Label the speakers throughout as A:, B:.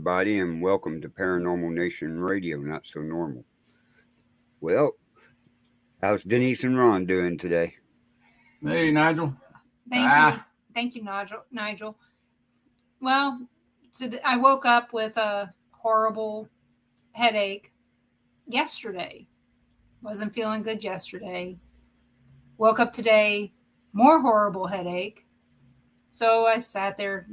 A: everybody, and welcome to Paranormal Nation Radio, Not So Normal. Well, how's Denise and Ron doing today?
B: Hey, Nigel.
C: Thank you, Nigel. Well, I woke up with a horrible headache yesterday. Wasn't feeling good yesterday. Woke up today, more horrible headache. So I sat there,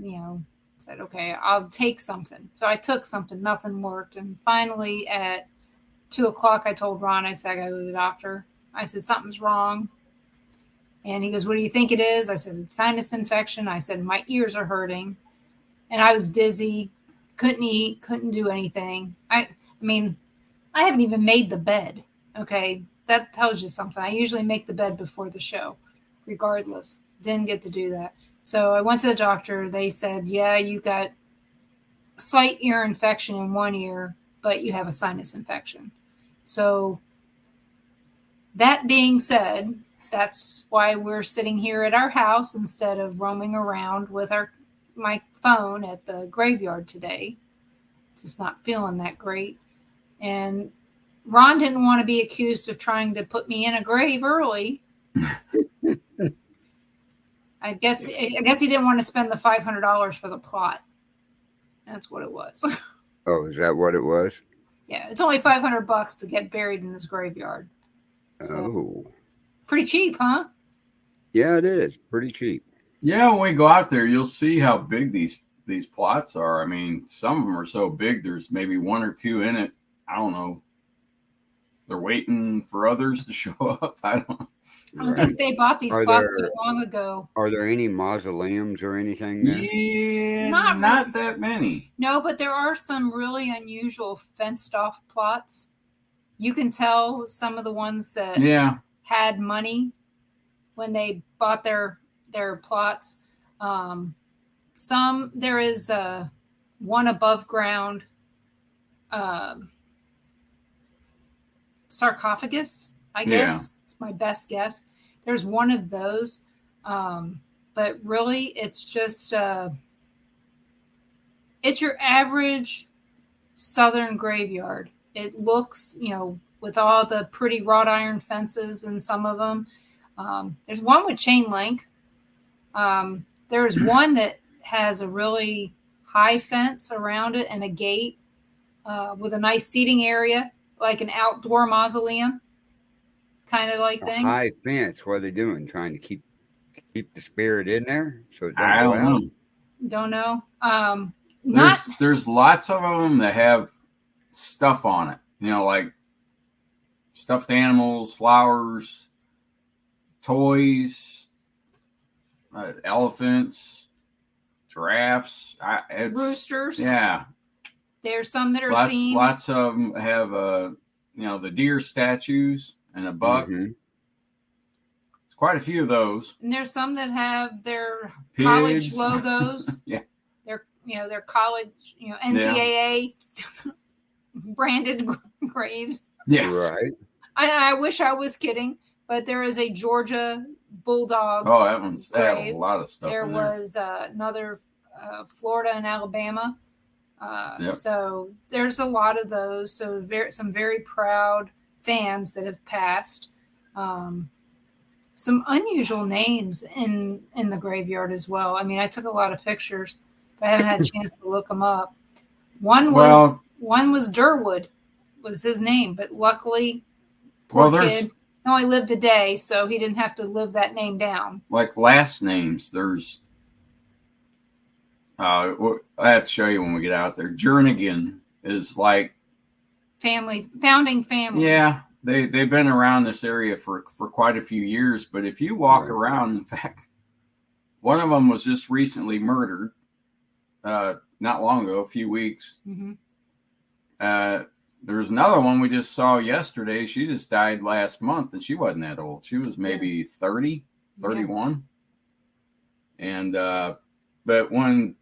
C: said, okay, I'll take something. So I took something, nothing worked. And finally at 2:00, I told Ron, I said, I gotta go to the doctor. I said, something's wrong. And he goes, what do you think it is? I said, it's sinus infection. I said, my ears are hurting. And I was dizzy, couldn't eat, couldn't do anything. I haven't even made the bed. Okay. That tells you something. I usually make the bed before the show, regardless. Didn't get to do that. So I went to the doctor. They said, yeah, you got a slight ear infection in one ear, but you have a sinus infection. So that being said, that's why we're sitting here at our house instead of roaming around with my phone at the graveyard today. Just not feeling that great. And Ron didn't want to be accused of trying to put me in a grave early. I guess he didn't want to spend the $500 for the plot. That's what it was.
A: Oh, is that what it was?
C: Yeah, it's only $500 to get buried in this graveyard. So, pretty cheap, huh?
A: Yeah, it is pretty cheap.
B: Yeah, when we go out there, you'll see how big these plots are. I mean, some of them are so big. There's maybe one or two in it. I don't know. They're waiting for others to show up. I don't know.
C: I think they bought these plots so long ago.
A: Are there any mausoleums or anything there?
B: Yeah, not that many.
C: No, but there are some really unusual fenced off plots. You can tell some of the ones that had money when they bought their plots. There is one above ground sarcophagus, I guess. It's my best guess. There's one of those. But really, it's just it's your average southern graveyard. It looks, with all the pretty wrought iron fences in some of them. There's one with chain link. There's one that has a really high fence around it and a gate with a nice seating area, like an outdoor mausoleum kind of like thing.
A: High fence. What are they doing? Trying to keep the spirit in there? So it don't go out?
C: Don't know.
B: There's lots of them that have stuff on it. Like stuffed animals, flowers, toys, elephants, giraffes,
C: roosters.
B: Yeah.
C: There's some that are themed.
B: Lots of them have the deer statues and a buck. Mm-hmm. There's quite a few of those.
C: And there's some that have their
B: pigs.
C: College logos.
B: Yeah.
C: Their college, NCAA branded graves.
B: Yeah.
A: Right.
C: I wish I was kidding, but there is a Georgia Bulldog.
B: Oh, they have a lot of stuff.
C: There was another Florida and Alabama. So there's a lot of those. So some very proud fans that have passed. Some unusual names in the graveyard as well. I mean, I took a lot of pictures, but I haven't had a chance to look them up. One was Durwood, was his name, but luckily, poor kid only lived a day, so he didn't have to live that name down.
B: Like last names, there's I have to show you when we get out there. Jernigan is like
C: founding family.
B: Yeah, they've been around this area for quite a few years. But if you walk around, in fact, one of them was just recently murdered, not long ago, a few weeks.
C: Mm-hmm.
B: There's another one we just saw yesterday. She just died last month, and she wasn't that old. She was maybe 30, 31. Yeah. And but when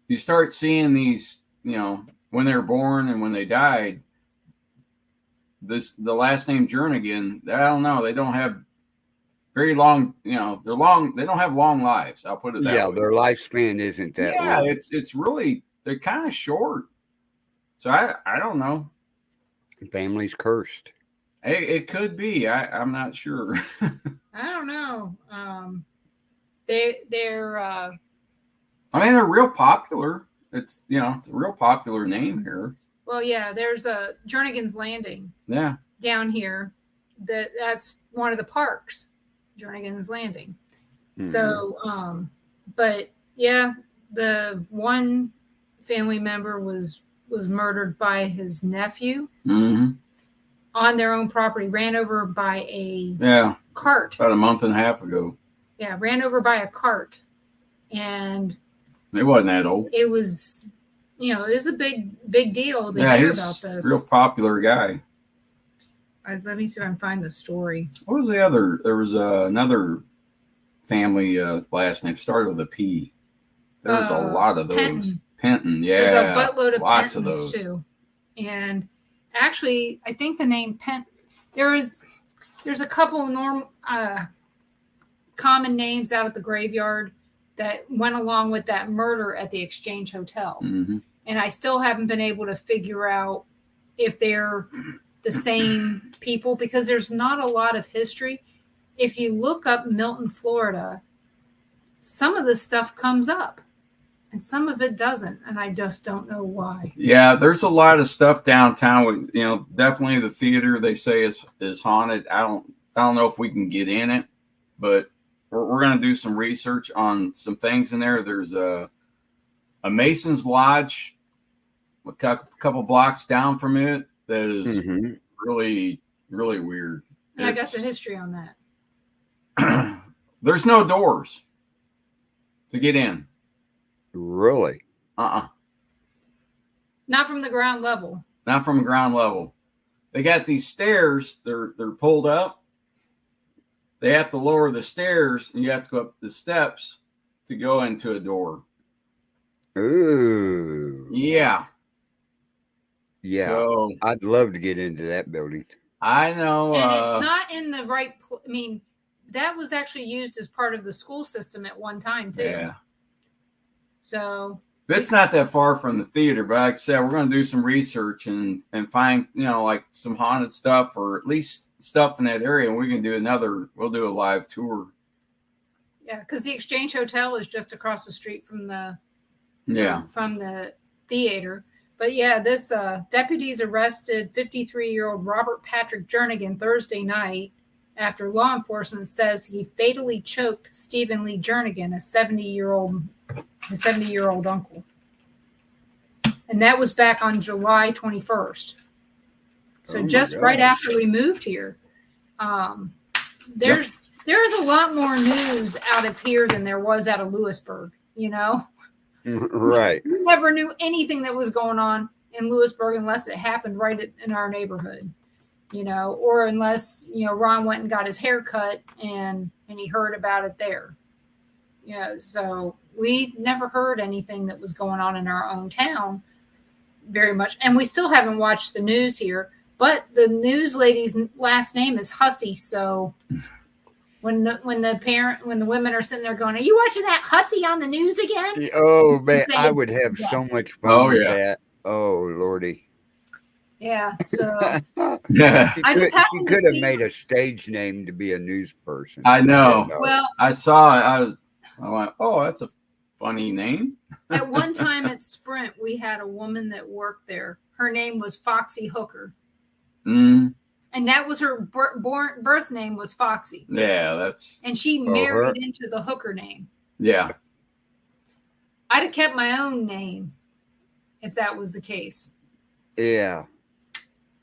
B: you start seeing these, when they're born and when they died, the last name Jernigan, I don't know. They don't have very long, they're long. They don't have long lives. I'll put it that way.
A: Yeah, their lifespan isn't that long.
B: Yeah, it's really, they're kind of short. So I don't know.
A: Family's cursed.
B: It could be. I'm not sure.
C: I don't know. They're
B: I mean, they're real popular. It's it's a real popular name here.
C: well, yeah. There's a Jernigan's Landing.
B: Yeah.
C: Down here, that's one of the parks, Jernigan's Landing.
A: Mm-hmm.
C: So, but yeah, the one family member was murdered by his nephew on their own property, ran over by a cart
B: about a month and a half ago.
C: Yeah, ran over by a cart, and
B: it wasn't that old.
C: It was, it was a big deal to hear about this.
B: Real popular guy.
C: Let me see if I can find the story.
B: What was the other? There was another family last name started with a P. There's a lot of those. Penton, yeah.
C: There's a buttload of
B: lots
C: Pentons
B: of those
C: too. And actually, I think the name there's a couple of common names out at the graveyard that went along with that murder at the Exchange Hotel.
B: Mm-hmm.
C: And I still haven't been able to figure out if they're the same people, because there's not a lot of history. If you look up Milton, Florida, some of this stuff comes up and some of it doesn't, and I just don't know why.
B: Yeah, there's a lot of stuff downtown. Definitely the theater they say is haunted. I don't know if we can get in it, but we're going to do some research on some things in there. There's a Mason's Lodge a couple blocks down from it that is really, really weird.
C: And I got the history on that.
B: There's no doors to get in.
A: Really?
C: Not from the ground level.
B: Not from the ground level. They got these stairs. They're pulled up. They have to lower the stairs, and you have to go up the steps to go into a door.
A: Ooh.
B: Yeah.
A: Yeah. So, I'd love to get into that building.
B: I know.
C: And it's not in the right I mean, that was actually used as part of the school system at one time, too.
B: Yeah.
C: So
B: it's not that far from the theater, but like I said, we're going to do some research and find, like some haunted stuff, or at least stuff in that area. And we can we'll do a live tour.
C: Yeah. Cause the Exchange Hotel is just across the street from the theater. But yeah, this deputies arrested 53-year-old Robert Patrick Jernigan Thursday night after law enforcement says he fatally choked Stephen Lee Jernigan, his 70-year-old uncle. And that was back on July 21st. So just right after we moved here. There is a lot more news out of here than there was out of Lewisburg,
A: Right.
C: We never knew anything that was going on in Lewisburg unless it happened right in our neighborhood, or unless, Ron went and got his hair cut and he heard about it there. Yeah. So we never heard anything that was going on in our own town very much. And we still haven't watched the news here, but the news lady's last name is Hussey. So when the women are sitting there going, "Are you watching that Hussey on the news again?"
A: Oh man, I would have so much fun with that. Oh Lordy.
C: Yeah. So
B: yeah,
A: she could have made a stage name to be a news person.
B: I know.
C: Well,
B: I saw it. I went, oh, that's a funny name.
C: At one time at Sprint, we had a woman that worked there. Her name was Foxy Hooker. And that was her birth name was Foxy.
B: Yeah,
C: and she married into the Hooker name.
B: Yeah.
C: I'd have kept my own name if that was the case.
A: Yeah.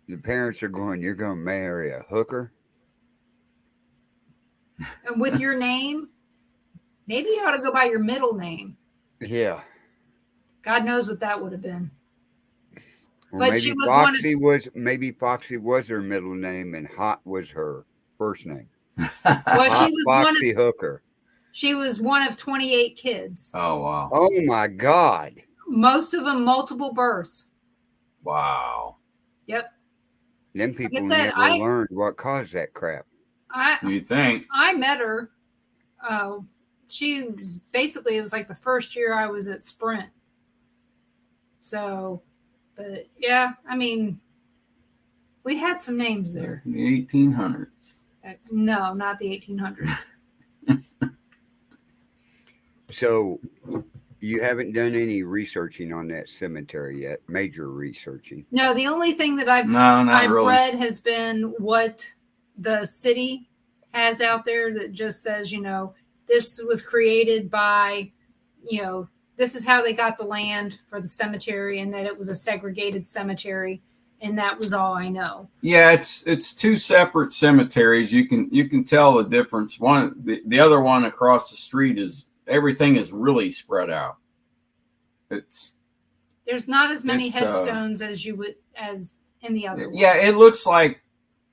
A: The parents are going, "You're going to marry a hooker?"
C: And with your name, maybe you ought to go by your middle name.
A: Yeah.
C: God knows what that would have been.
A: Or but maybe Foxy was her middle name and Hot was her first name.
C: Well, she was
A: Foxy Hooker.
C: She was one of 28 kids.
B: Oh wow.
A: Oh my God.
C: Most of them multiple births.
B: Wow.
C: Yep.
A: Them people never learned what caused that crap.
B: You'd think.
C: I met her. She was it was like the first year I was at Sprint. So But yeah, I mean, we had some names there.
B: In the 1800s.
C: No, not the 1800s.
A: So you haven't done any researching on that cemetery yet, major researching.
C: No, the only thing that I've
B: really.
C: read has been what the city has out there that just says, this was created by, this is how they got the land for the cemetery, and that it was a segregated cemetery, and that was all I know.
B: Yeah, it's two separate cemeteries. You can tell the difference. The other one across the street is everything is really spread out.
C: There's not as many headstones as in the other one.
B: Yeah, it looks like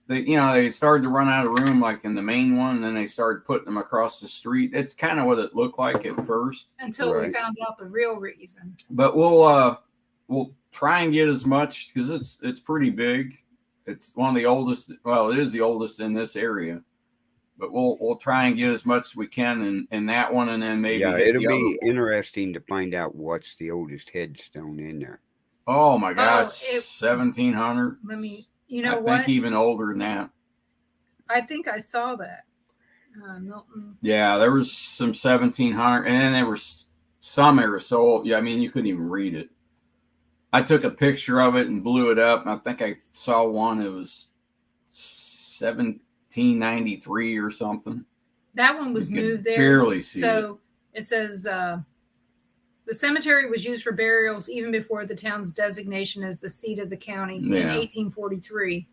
B: they started to run out of room like in the main one, and then they started putting them across the street. It's kind of what it looked like at first.
C: Until we found out the real reason.
B: But we'll try and get as much, because it's pretty big. It's one of the oldest. Well, it is the oldest in this area. But we'll try and get as much as we can in that one, and then maybe
A: it'll be interesting to find out what's the oldest headstone in there.
B: Oh my gosh, 1700.
C: Let me.
B: I think even older than that.
C: I think I saw that. Milton.
B: Yeah, there was some 1700, and then there was some that were so old. Yeah, I mean, you couldn't even read it. I took a picture of it and blew it up, and I think I saw one that was 1793 or something.
C: That one was moved there.
B: Barely see
C: so it says the cemetery was used for burials even before the town's designation as the seat of the county in 1843.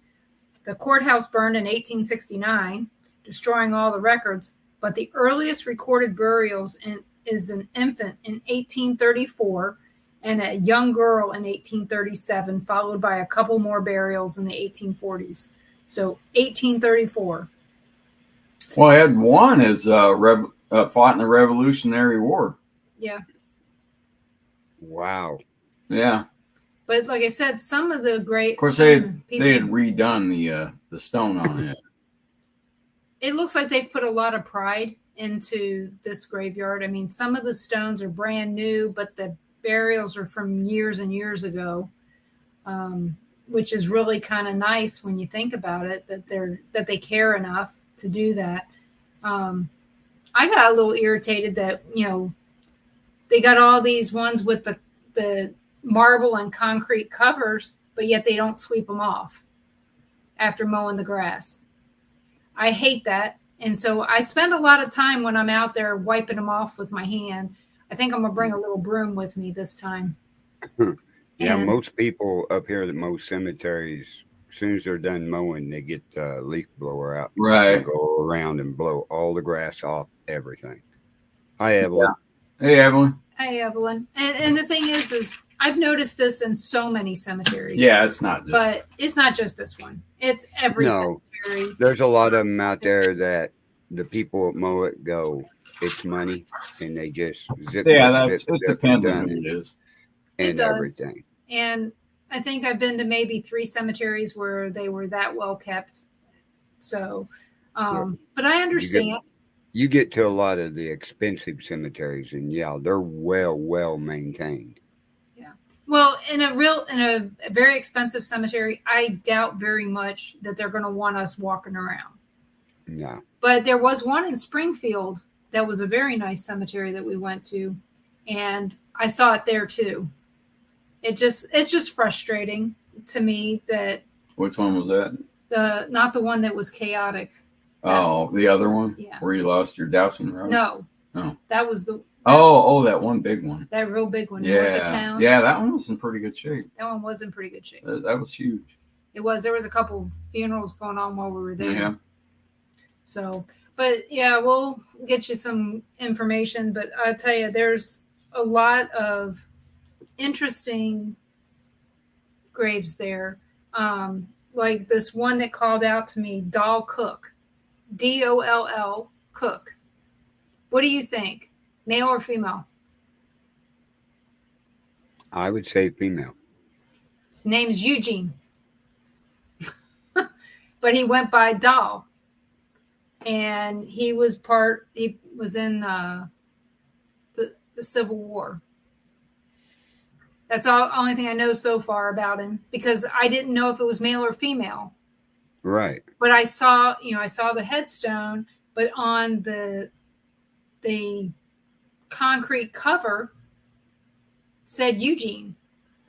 C: The courthouse burned in 1869, destroying all the records, but the earliest recorded burials is an infant in 1834 and a young girl in 1837, followed by a couple more burials in the 1840s. So 1834.
B: Well, I had one as fought in the Revolutionary War.
C: Yeah.
A: Wow.
B: Yeah.
C: But like I said, some of the great.
B: Of course, they had redone the stone on it.
C: It looks like they've put a lot of pride into this graveyard. I mean, some of the stones are brand new, but the burials are from years and years ago, which is really kind of nice when you think about it, that they care enough to do that. I got a little irritated that they got all these ones with the marble and concrete covers, but yet they don't sweep them off after mowing the grass. I hate that. And so I spend a lot of time when I'm out there wiping them off with my hand. I think I'm going to bring a little broom with me this time.
A: Yeah, most people up here that mow cemeteries, as soon as they're done mowing, they get the leaf blower out.
B: Right.
A: And go around and blow all the grass off, everything. Hi, Evelyn.
B: Yeah. Hey, Evelyn.
C: Hey, Evelyn. And the thing is I've noticed this in so many cemeteries.
B: Yeah, it's not just.
C: But it's not just this one. It's every cemetery.
A: There's a lot of them out there that the people that mow it go, it's money, and they just zip.
B: Yeah, it depends on who it is.
A: And everything.
C: And I think I've been to maybe 3 cemeteries where they were that well kept. So, but I understand.
B: You get to a lot of the expensive cemeteries, and they're well maintained.
C: Yeah. Well, in a very expensive cemetery, I doubt very much that they're going to want us walking around.
B: No.
C: But there was one in Springfield that was a very nice cemetery that we went to, and I saw it there too. It's just frustrating to me that.
B: Which one was that?
C: Not the one that was chaotic.
B: Oh, the other one?
C: Yeah.
B: Where you lost your dowsing rod?
C: No.
B: Oh.
C: That was the.
B: That one big one.
C: That real big one.
B: Yeah.
C: North of town.
B: Yeah, that one was in pretty good shape.
C: That one was in pretty good shape.
B: That was huge.
C: It was. There was a couple funerals going on while we were there.
B: Yeah.
C: So, but yeah, we'll get you some information. But I'll tell you, there's a lot of interesting graves there. Like this one that called out to me, Doll Cook, Doll Cook. What do you think? Male or female?
B: I would say female.
C: His name's Eugene. But he went by Doll. And he was in the Civil War. That's the only thing I know so far about him, because I didn't know if it was male or female.
A: Right.
C: But I saw the headstone, but on the concrete cover said Eugene.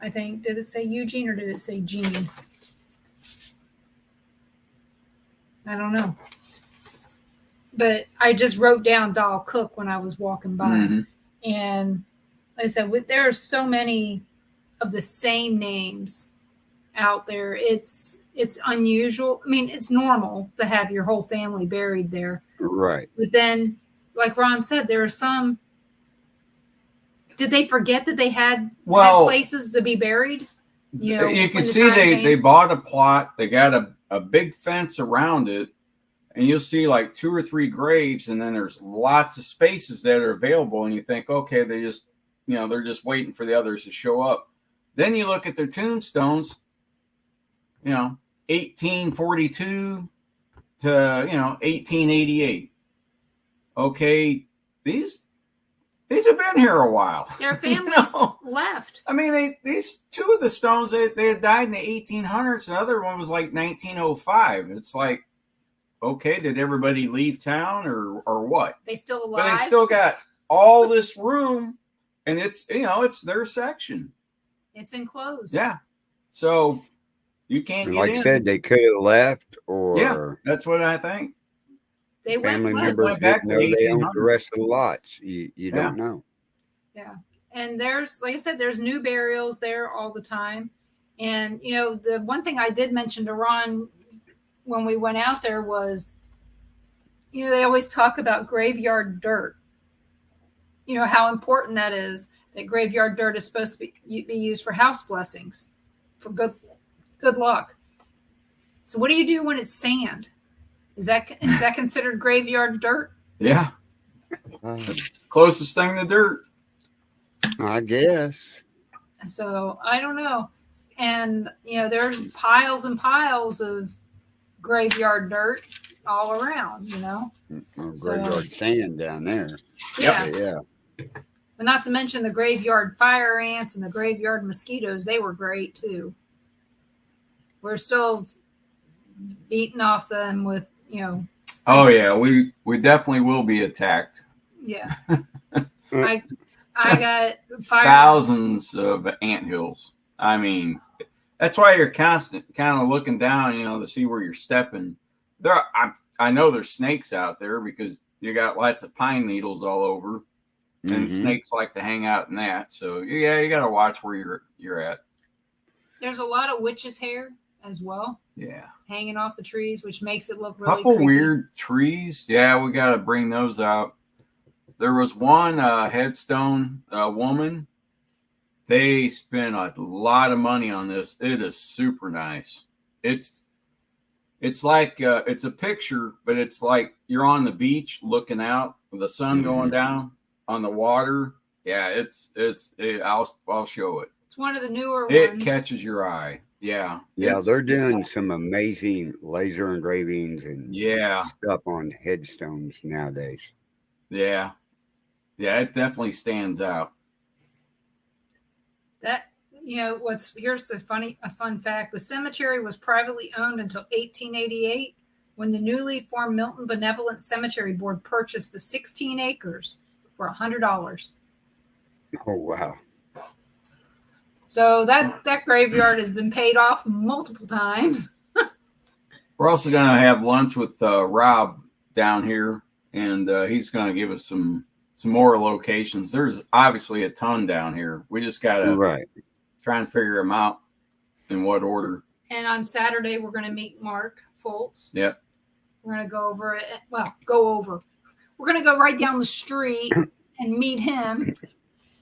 C: I think. Did it say Eugene or did it say Gene? I don't know. But I just wrote down Doll Cook when I was walking by.
B: Mm-hmm.
C: And like I said, there are so many of the same names out there. It's unusual. I mean, it's normal to have your whole family buried there.
A: Right.
C: But then, like Ron said, there are some. Did they forget that they had places to be buried?
B: You can see they bought a plot. They got a big fence around it, and you'll see like 2 or 3 graves, and then there's lots of spaces that are available, and you think, okay, they're just waiting for the others to show up. Then you look at their tombstones, 1842 to 1888. Okay, these have been here a while.
C: Their families left.
B: I mean, these 2 of the stones, they had died in the 1800s. The other one was like 1905. It's like, okay, did everybody leave town or what?
C: They still alive?
B: But they still got all this room, and it's their section.
C: It's enclosed.
B: Yeah, so you can't get
A: like
B: in.
A: I said, they could have left, or
B: yeah, that's what I think.
C: They
A: family
C: went
A: members
B: back
A: didn't know they owned the
B: 1800s.
A: rest of the lots. You don't know.
C: Yeah. And there's, like I said, there's new burials there all the time. And, the one thing I did mention to Ron when we went out there was, they always talk about graveyard dirt. How important that is, that graveyard dirt is supposed to be used for house blessings, for good luck. So what do you do when it's sand? Is that considered graveyard dirt?
B: Yeah. It's the closest thing to dirt,
A: I guess.
C: So I don't know. And, there's piles and piles of graveyard dirt all around,
A: Graveyard sand down there.
C: Yeah.
A: Yeah.
C: But not to mention the graveyard fire ants and the graveyard mosquitoes. They were great too. We're still beating off them with,
B: Oh yeah, we definitely will be attacked.
C: Yeah. I got
B: thousands of anthills. I mean, that's why you're kind of looking down, to see where you're stepping. I know there's snakes out there because you got lots of pine needles all over, and snakes like to hang out in that. So yeah, you got to watch where you're at.
C: There's a lot of witch's hair as well.
B: Yeah.
C: Hanging off the trees, which makes it look really
B: Couple
C: creepy.
B: Weird trees. Yeah, we got to bring those out. There was one headstone woman. They spent a lot of money on this. It is super nice. It's like it's a picture, but it's like you're on the beach looking out with the sun going down on the water. Yeah, I'll show it.
C: It's one of the newer ones.
B: It catches your eye. Yeah.
A: Yeah, they're doing some amazing laser engravings and stuff on headstones nowadays.
B: Yeah. Yeah, it definitely stands out.
C: That, here's a fun fact. The cemetery was privately owned until 1888, when the newly formed Milton Benevolent Cemetery Board purchased the 16 acres for $100.
A: Oh, wow.
C: So that graveyard has been paid off multiple times.
B: We're also going to have lunch with Rob down here, and he's going to give us some more locations. There's obviously a ton down here. We just got to try and figure them out in what order.
C: And on Saturday, we're going to meet Mark Foltz.
B: Yep.
C: We're going to go over it. Well, we're going to go right down the street and meet him.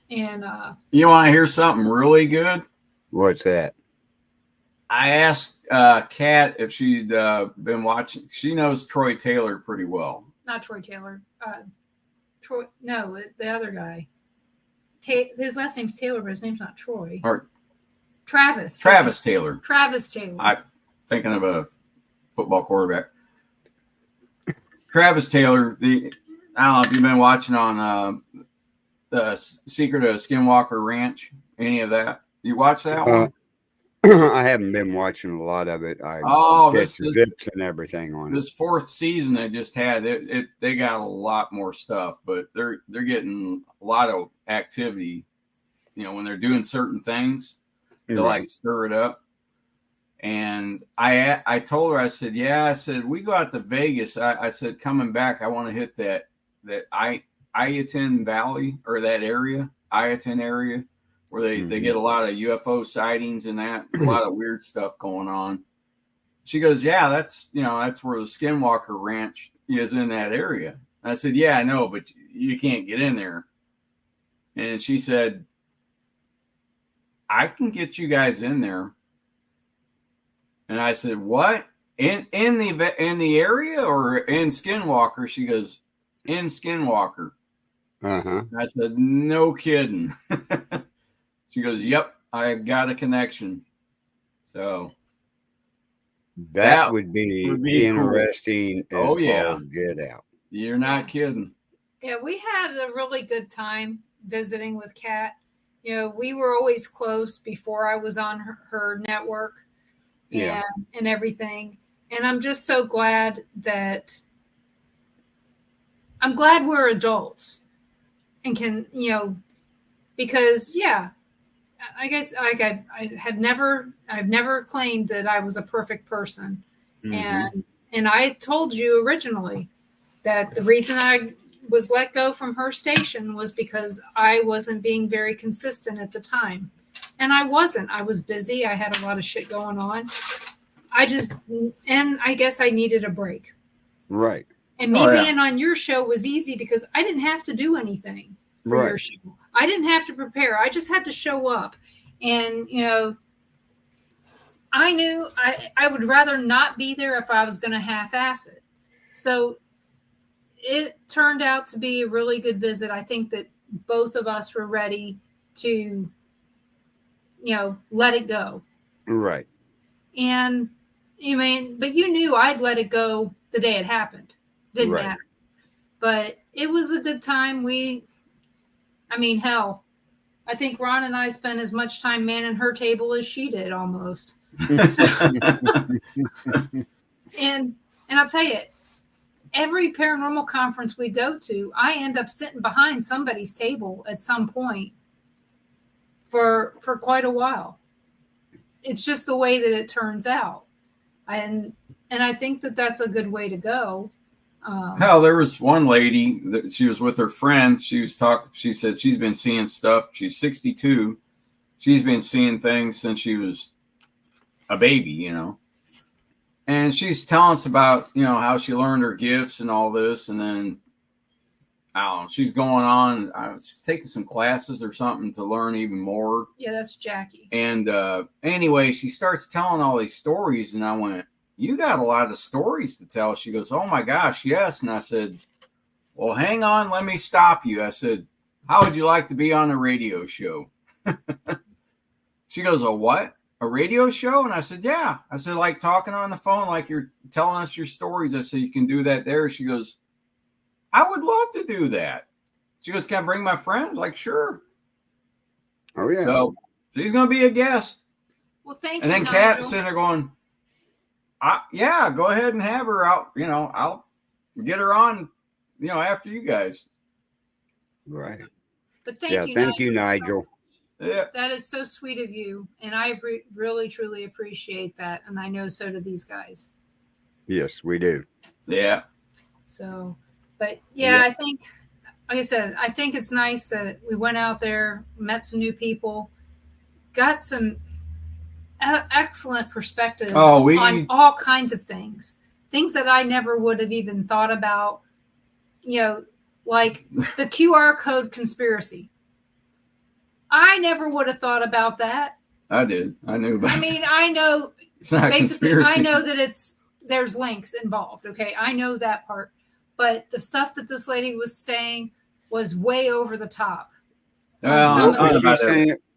C: And
B: you want to hear something really good?
A: What's that?
B: I asked Kat if she'd been watching. She knows Troy Taylor pretty well.
C: Not Troy Taylor. The other guy. His last name's Taylor, but his name's not Troy.
B: Or
C: Travis.
B: Travis Taylor.
C: Travis Taylor.
B: I'm thinking of a football quarterback. Travis Taylor. I don't know if you've been watching on the Secret of Skinwalker Ranch. Any of that? You watch that one?
A: I haven't been watching a lot of it. I catch zips and everything on
B: this
A: it.
B: 4th season they just had. They got a lot more stuff, but they're getting a lot of activity. You know, when they're doing certain things to like stir it up. And I told her, I said, yeah, I said, we go out to Vegas. I said, coming back, I want to hit that Iatan Valley, or that area, Iatan area, where they get a lot of UFO sightings and that, a lot of weird stuff going on. She goes, yeah, that's where the Skinwalker Ranch is, in that area. And I said, yeah, I know, but you can't get in there. And she said, I can get you guys in there. And I said, what? In the area or in Skinwalker? She goes, in Skinwalker. I said, no kidding. She goes, yep, I've got a connection. So
A: that would be interesting.
B: Cool.
A: Oh yeah, get out.
B: You're not kidding.
C: Yeah, we had a really good time visiting with Kat. You know, we were always close before I was on her network. And everything. And I'm just so glad that we're adults and can, because I guess I've never claimed that I was a perfect person. And I told you originally that the reason I was let go from her station was because I wasn't being very consistent at the time. And I wasn't. I was busy. I had a lot of shit going on. I guess I needed a break.
A: Right.
C: And me being on your show was easy because I didn't have to do anything for your show. I didn't have to prepare. I just had to show up. And, I knew I would rather not be there if I was going to half-ass it. So it turned out to be a really good visit. I think that both of us were ready to let it go.
A: Right.
C: And but you knew I'd let it go the day it happened. Didn't matter. But it was a good time. Hell, I think Ron and I spent as much time manning her table as she did almost. And I'll tell you, every paranormal conference we go to, I end up sitting behind somebody's table at some point for quite a while. It's just the way that it turns out. And I think that that's a good way to go.
B: Hell, there was one lady that she was with her friend. She said she's been seeing stuff. She's 62. She's been seeing things since she was a baby, And she's telling us about, how she learned her gifts and all this. And then, I don't know, she's going on, she's taking some classes or something to learn even more.
C: Yeah, that's Jackie.
B: And anyway, she starts telling all these stories. And I went, you got a lot of stories to tell. She goes, oh my gosh, yes. And I said, well, hang on, let me stop you. I said, how would you like to be on a radio show? She goes, a what? A radio show? And I said, yeah. I said, like talking on the phone, like you're telling us your stories. I said, you can do that there. She goes, I would love to do that. She goes, can I bring my friends? Like, sure.
A: Oh, yeah.
B: So she's going to be a guest.
C: Well, thank
B: you. And then Kat's sitting there going, yeah, go ahead and have her out. I'll get her on, after you guys.
A: Right.
C: But thank
A: you, Nigel.
B: Yeah.
C: That is so sweet of you. And I really, truly appreciate that. And I know so do these guys.
A: Yes, we do.
B: Yeah.
C: So, but yeah, I think, like I said, I think it's nice that we went out there, met some new people, got some excellent perspectives on all kinds of things that I never would have even thought about, like the QR code conspiracy. I never would have thought about that.
B: I did. I knew about it.
C: I know
B: it's not
C: basically
B: conspiracy.
C: I know that there's links involved. Okay. I know that part, but the stuff that this lady was saying was way over the top.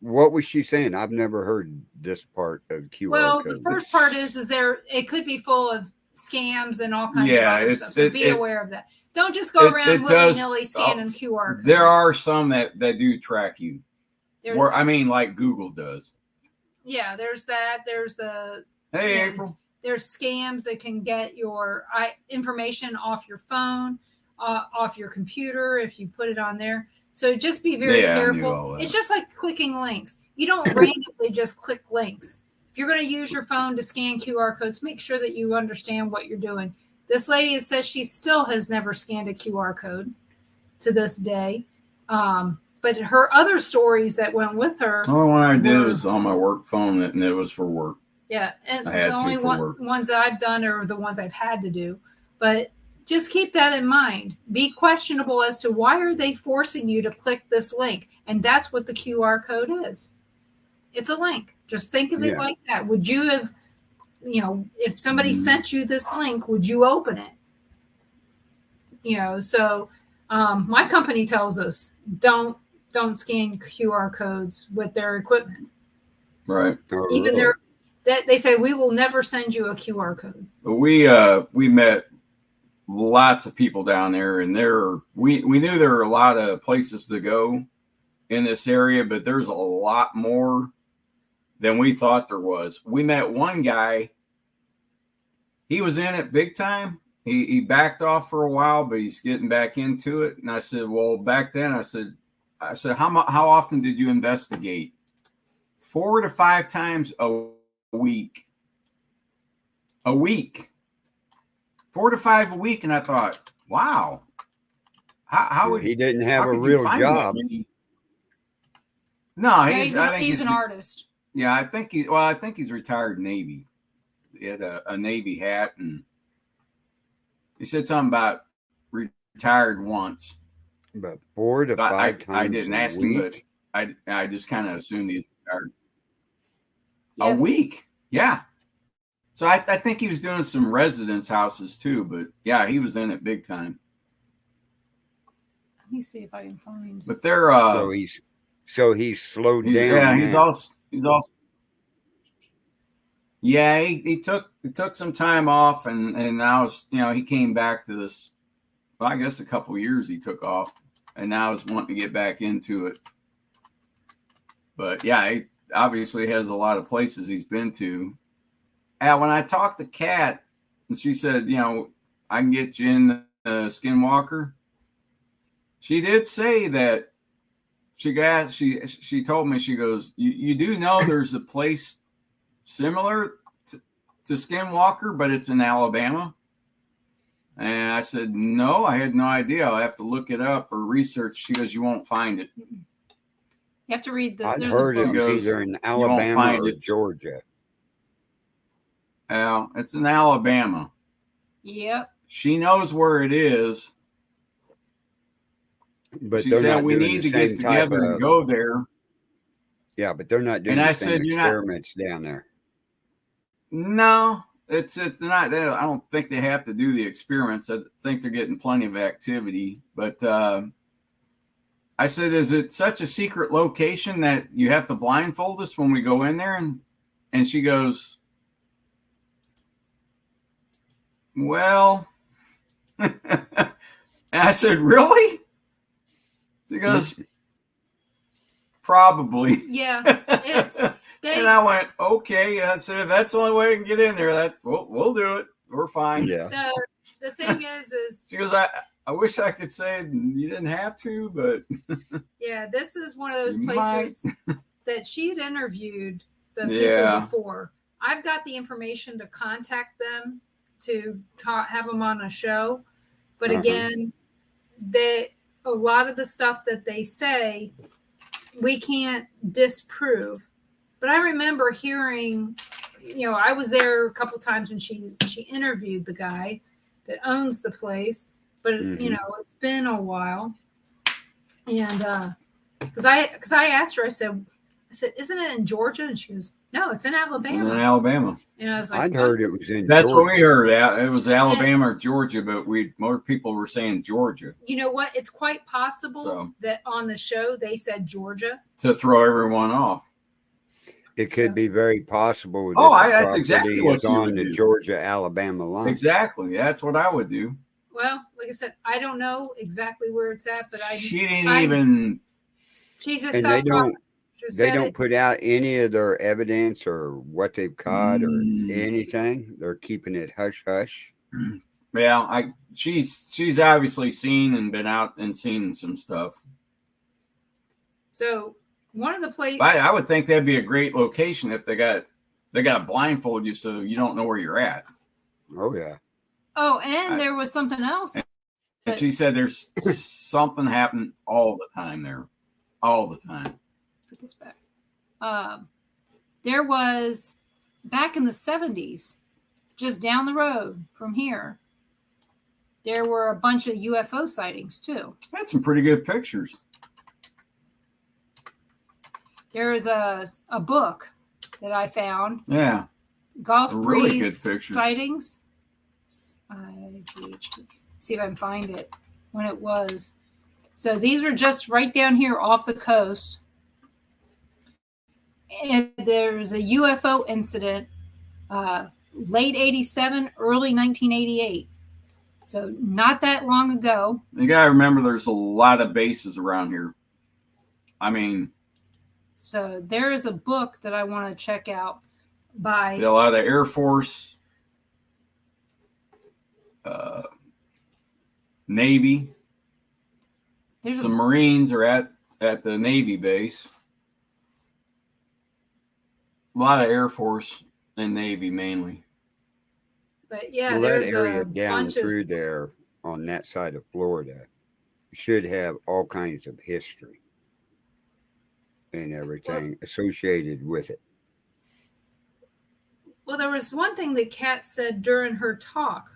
A: What was she saying? I've never heard this part of QR
C: Well,
A: code.
C: The first part is it could be full of scams and all kinds of other stuff. So be aware of that. Don't just go around willy-nilly scanning QR codes.
B: There are some that do track you. Like Google does.
C: Yeah, there's that. There's the
B: Hey,
C: Yeah.
B: April.
C: there's scams that can get your information off your phone, off your computer if you put it on there. So just be very
B: Yeah, I knew
C: careful.
B: all that.
C: It's just like clicking links. You don't randomly just click links. If you're going to use your phone to scan QR codes, make sure that you understand what you're doing. This lady says she still has never scanned a QR code to this day. But her other stories that went with her.
B: The only one I did was on my work phone, and it was for work.
C: Yeah, and
B: I had
C: the only
B: to for work.
C: ones that I've done are the ones I've had to do. But just keep that in mind. Be questionable as to why are they forcing you to click this link, and that's what the QR code is. It's a link. Just think of it
A: Yeah.
C: like that. Would you have, if somebody sent you this link, would you open it? So my company tells us don't scan QR codes with their equipment.
B: Right.
A: Oh,
C: Even
A: really?
C: they say we will never send you a QR code.
B: But we met lots of people down there, and we knew there were a lot of places to go in this area, but there's a lot more than we thought there was. We met one guy. He was in it big time. He backed off for a while, but he's getting back into it. And I said, well, back then I said, how often did you investigate? 4 to 5 times a week. A week. 4 to 5 a week. And I thought, wow. How would
A: he didn't have
B: how
A: a
B: could you
A: real
B: find
A: job?
B: that many? No,
C: Yeah,
B: I think
C: he's an artist.
B: Yeah, I think he's retired Navy. He had a Navy hat, and he said something about retired once.
A: But 4 to 5 times
B: I didn't ask
A: a
B: him,
A: week?
B: but I just kind of assumed he's retired.
C: Yes.
B: A week, yeah. So I think he was doing some residence houses too, but yeah, he was in it big time.
C: Let me see if I can find.
B: But they're
A: so he's slowed down.
B: yeah,
A: now.
B: he's also yeah, he took some time off, and now he came back to this. Well, I guess a couple of years he took off, and now is wanting to get back into it. But yeah, he obviously has a lot of places he's been to. And when I talked to Kat, and she said, I can get you in the Skinwalker. She did say that she told me, she goes, you do know there's a place similar to Skinwalker, but it's in Alabama. And I said, no, I had no idea. I'll have to look it up or research. She goes, you won't find it.
C: You have to read the.
A: I'd
C: there's
A: heard
C: a
A: it
C: book.
A: was either in
B: won't
A: Alabama
B: find
A: or
B: it.
A: Georgia.
B: Well, it's in Alabama.
C: Yep.
B: She knows where it is.
A: But
B: She
A: they're
B: said
A: not
B: we
A: doing
B: need
A: the
B: to
A: same
B: get
A: type
B: together and
A: of,
B: go there.
A: yeah, but they're not doing
B: And I
A: the same
B: said, you're not-
A: experiments down there.
B: No, it's not. I don't think they have to do the experiments. I think they're getting plenty of activity. But I said, is it such a secret location that you have to blindfold us when we go in there? And she goes, well, and I said, really? She goes, probably.
C: Yeah.
B: And I went, okay. I said, if that's the only way I can get in there, we'll do it. We're fine.
A: Yeah.
C: The thing is
B: she goes, I wish I could say you didn't have to, but
C: yeah, this is one of those
B: You
C: places that she's interviewed the
B: Yeah.
C: people before. I've got the information to contact them to have them on a show, but again, a lot of the stuff that they say we can't disprove. But I remember hearing, I was there a couple times when she interviewed the guy that owns the place, but it's been a while. And because I asked her, I said, isn't it in Georgia? And she goes, no, it's in Alabama.
B: in Alabama.
C: And I was like,
A: I'd heard it was in
B: That's
A: Georgia.
B: what we heard. It was Alabama or Georgia, but more people were saying Georgia.
C: You know what? It's quite possible
B: So.
C: that on the show they said Georgia.
B: To throw everyone off.
A: It could be very possible that
B: That's exactly what
A: is
B: you
A: on
B: would
A: the
B: do.
A: Georgia-Alabama line.
B: Exactly. That's what I would do.
C: Well, like I said, I don't know exactly where it's at, but
B: She didn't even.
C: She just
A: And they don't.
C: Just
A: They
C: said
A: don't
C: it.
A: put out any of their evidence or what they've caught or anything. They're keeping it hush hush.
B: Yeah, she's obviously seen and been out and seen some stuff.
C: So one of the places
B: I would think that'd be a great location if they got blindfold you so you don't know where you're at.
A: Oh yeah.
C: Oh, and there was something else.
B: And she said there's something happening all the time there. All the time.
C: Put this back. There was back in the 70s, just down the road from here, there were a bunch of UFO sightings too.
B: That's some pretty good pictures.
C: There is a book that I found.
B: Yeah.
C: Golf
B: really
C: breeze
B: good pictures.
C: sightings. See if I can find it when it was. So these are just right down here off the coast. And there's a UFO incident late 87, early 1988. So not that long ago.
B: You got to remember there's a lot of bases around here. I mean.
C: So there is a book that I want to check out by.
B: A lot of Air Force, Navy. Some Marines are at the Navy base. A lot of Air Force and Navy mainly.
C: But yeah,
A: well,
C: there's
A: that area
C: a
A: down
C: bunch
A: through there on that side of Florida should have all kinds of history and everything associated with it.
C: Well, there was one thing that Kat said during her talk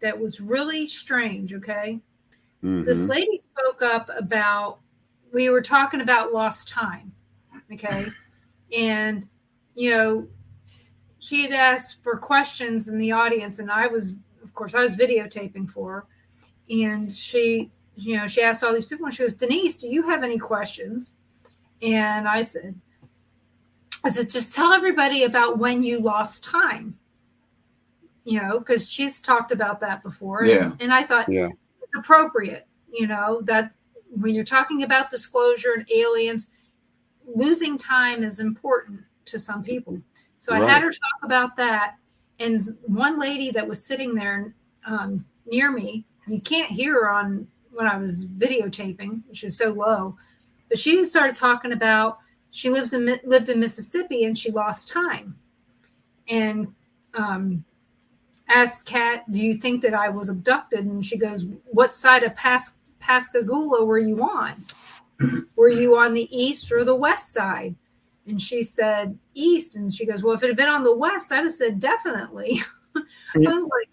C: that was really strange, okay? Mm-hmm. This lady spoke up about, we were talking about lost time, okay? And, you know, she had asked for questions in the audience, and I was videotaping for her. And she asked all these people, and she goes, Denise, do you have any questions? And I said, just tell everybody about when you lost time, you know, because she's talked about that before.
B: Yeah.
C: And I thought it's appropriate, you know, that when you're talking about disclosure and aliens, losing time is important to some people. So I had her talk about that. And one lady that was sitting there near me, you can't hear her when I was videotaping, which is so low, but she started talking about she lived in Mississippi and she lost time. And asked Kat, do you think that I was abducted? And she goes, what side of Pascagoula were you on? Were you on the east or the west side? And she said, east. And she goes, well, if it had been on the west, I'd have said definitely. I was like,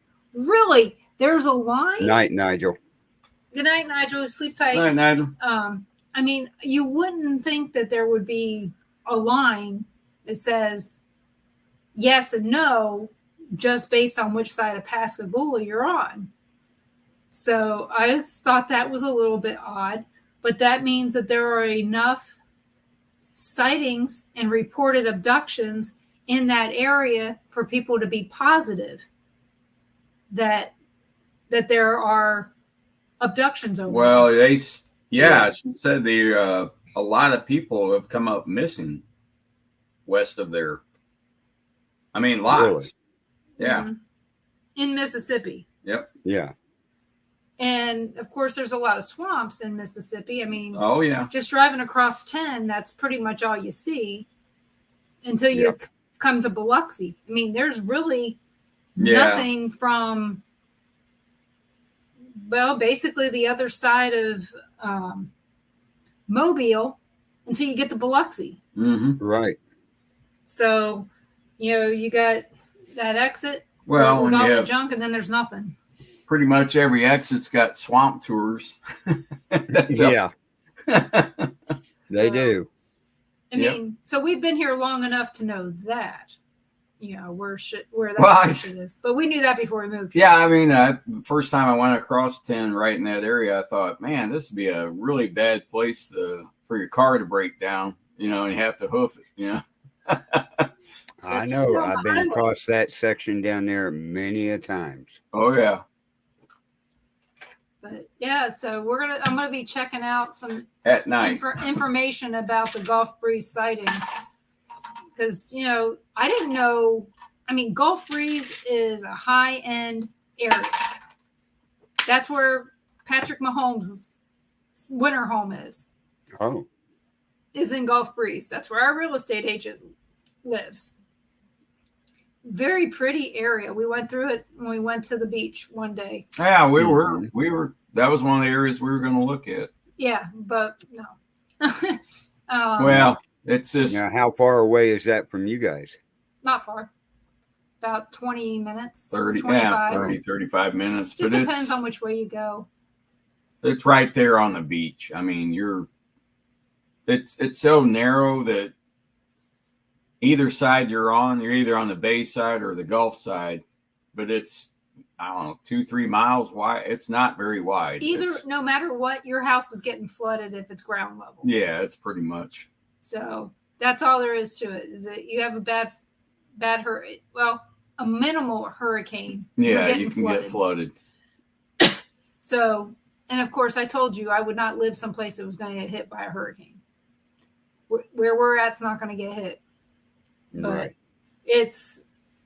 C: really? There's a line?
A: Night, Nigel.
C: Good night, Nigel. Sleep tight.
B: Night, Nigel.
C: I mean, you wouldn't think that there would be a line that says yes and no just based on which side of Pascagoula you're on. So I thought that was a little bit odd, but that means that there are enough sightings and reported abductions in that area for people to be positive that there are abductions over there.
B: Well, she said a lot of people have come up missing west of there. I mean, lots. Really? Yeah.
C: Mm-hmm. In Mississippi.
B: Yep.
A: Yeah.
C: And of course, there's a lot of swamps in Mississippi. I mean,
B: oh yeah,
C: just driving across 10, that's pretty much all you see until you come to Biloxi. I mean, there's really nothing from, well, basically the other side of Mobile until you get to Biloxi.
B: Mm-hmm.
A: Right.
C: So, you know, you got that exit
B: with all
C: the junk, and then there's nothing.
B: Pretty much every exit's got swamp tours.
A: Yeah. They do.
C: I mean, so we've been here long enough to know that, you know, where that is. But we knew that before we moved.
B: Yeah, I mean, the first time I went across 10 right in that area, I thought, man, this would be a really bad place for your car to break down, you know, and you have to hoof it, you know.
A: I know. I've been across that section down there many a times.
B: Oh, yeah.
C: But yeah, so I'm gonna be checking out some
B: At night.
C: information about the Gulf Breeze sightings, because I didn't know. I mean, Gulf Breeze is a high-end area. That's where Patrick Mahomes' winter home is.
A: Oh.
C: Is in Gulf Breeze. That's where our real estate agent lives. Very pretty area. We went through it when we went to the beach one day.
B: Yeah, we were. That was one of the areas we were going to look at.
C: Yeah, but no.
B: Well, it's just.
A: Now, how far away is that from you guys?
C: Not far. About 20 minutes.
B: 35 minutes.
C: Just depends on which way you go.
B: It's right there on the beach. I mean, it's so narrow that either side you're either on the bay side or the Gulf side, but it's, I don't know, 2-3 miles wide. It's not very wide.
C: No matter what, your house is getting flooded if it's ground level.
B: Yeah, it's pretty much.
C: So that's all there is to it. You have a bad hurricane. Well, a minimal hurricane.
B: Yeah, you can get flooded.
C: So, and of course, I told you I would not live someplace that was going to get hit by a hurricane. Where we're at's not going to get hit.
A: Right.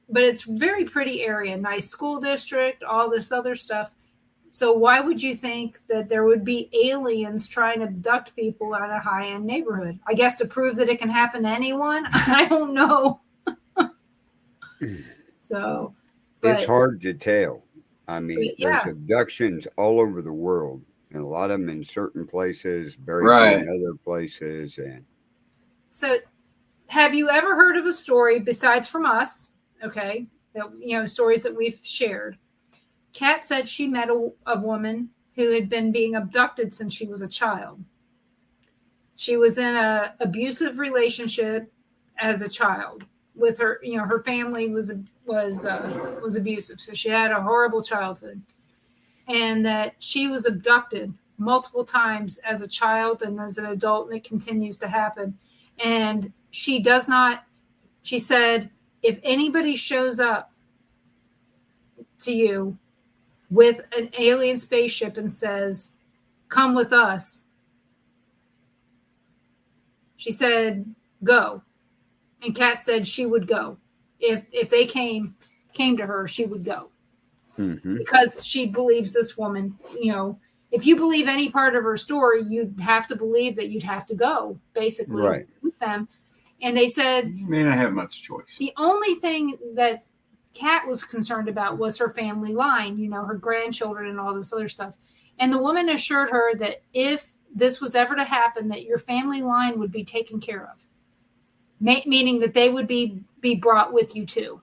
C: But it's very pretty area, nice school district, all this other stuff. So why would you think that there would be aliens trying to abduct people out of a high-end neighborhood? I guess to prove that it can happen to anyone. I don't know. So,
A: it's hard to tell. I mean,
C: yeah.
A: There's abductions all over the world, and a lot of them in certain places, very few in other places, and.
C: So, have you ever heard of a story besides from us? Okay, that stories that we've shared. Kat said she met a woman who had been being abducted since she was a child. She was in an abusive relationship as a child with her. Her family was abusive, so she had a horrible childhood, and that she was abducted multiple times as a child and as an adult, and it continues to happen. And she said, if anybody shows up to you with an alien spaceship and says, come with us, she said, go. And Kat said she would go. If they came to her, she would go.
A: Mm-hmm.
C: Because she believes this woman, if you believe any part of her story, you'd have to believe that you'd have to go, basically, with them. And they said,
B: you may not have much choice.
C: The only thing that Kat was concerned about was her family line, her grandchildren and all this other stuff. And the woman assured her that if this was ever to happen, that your family line would be taken care of, meaning that they would be brought with you too.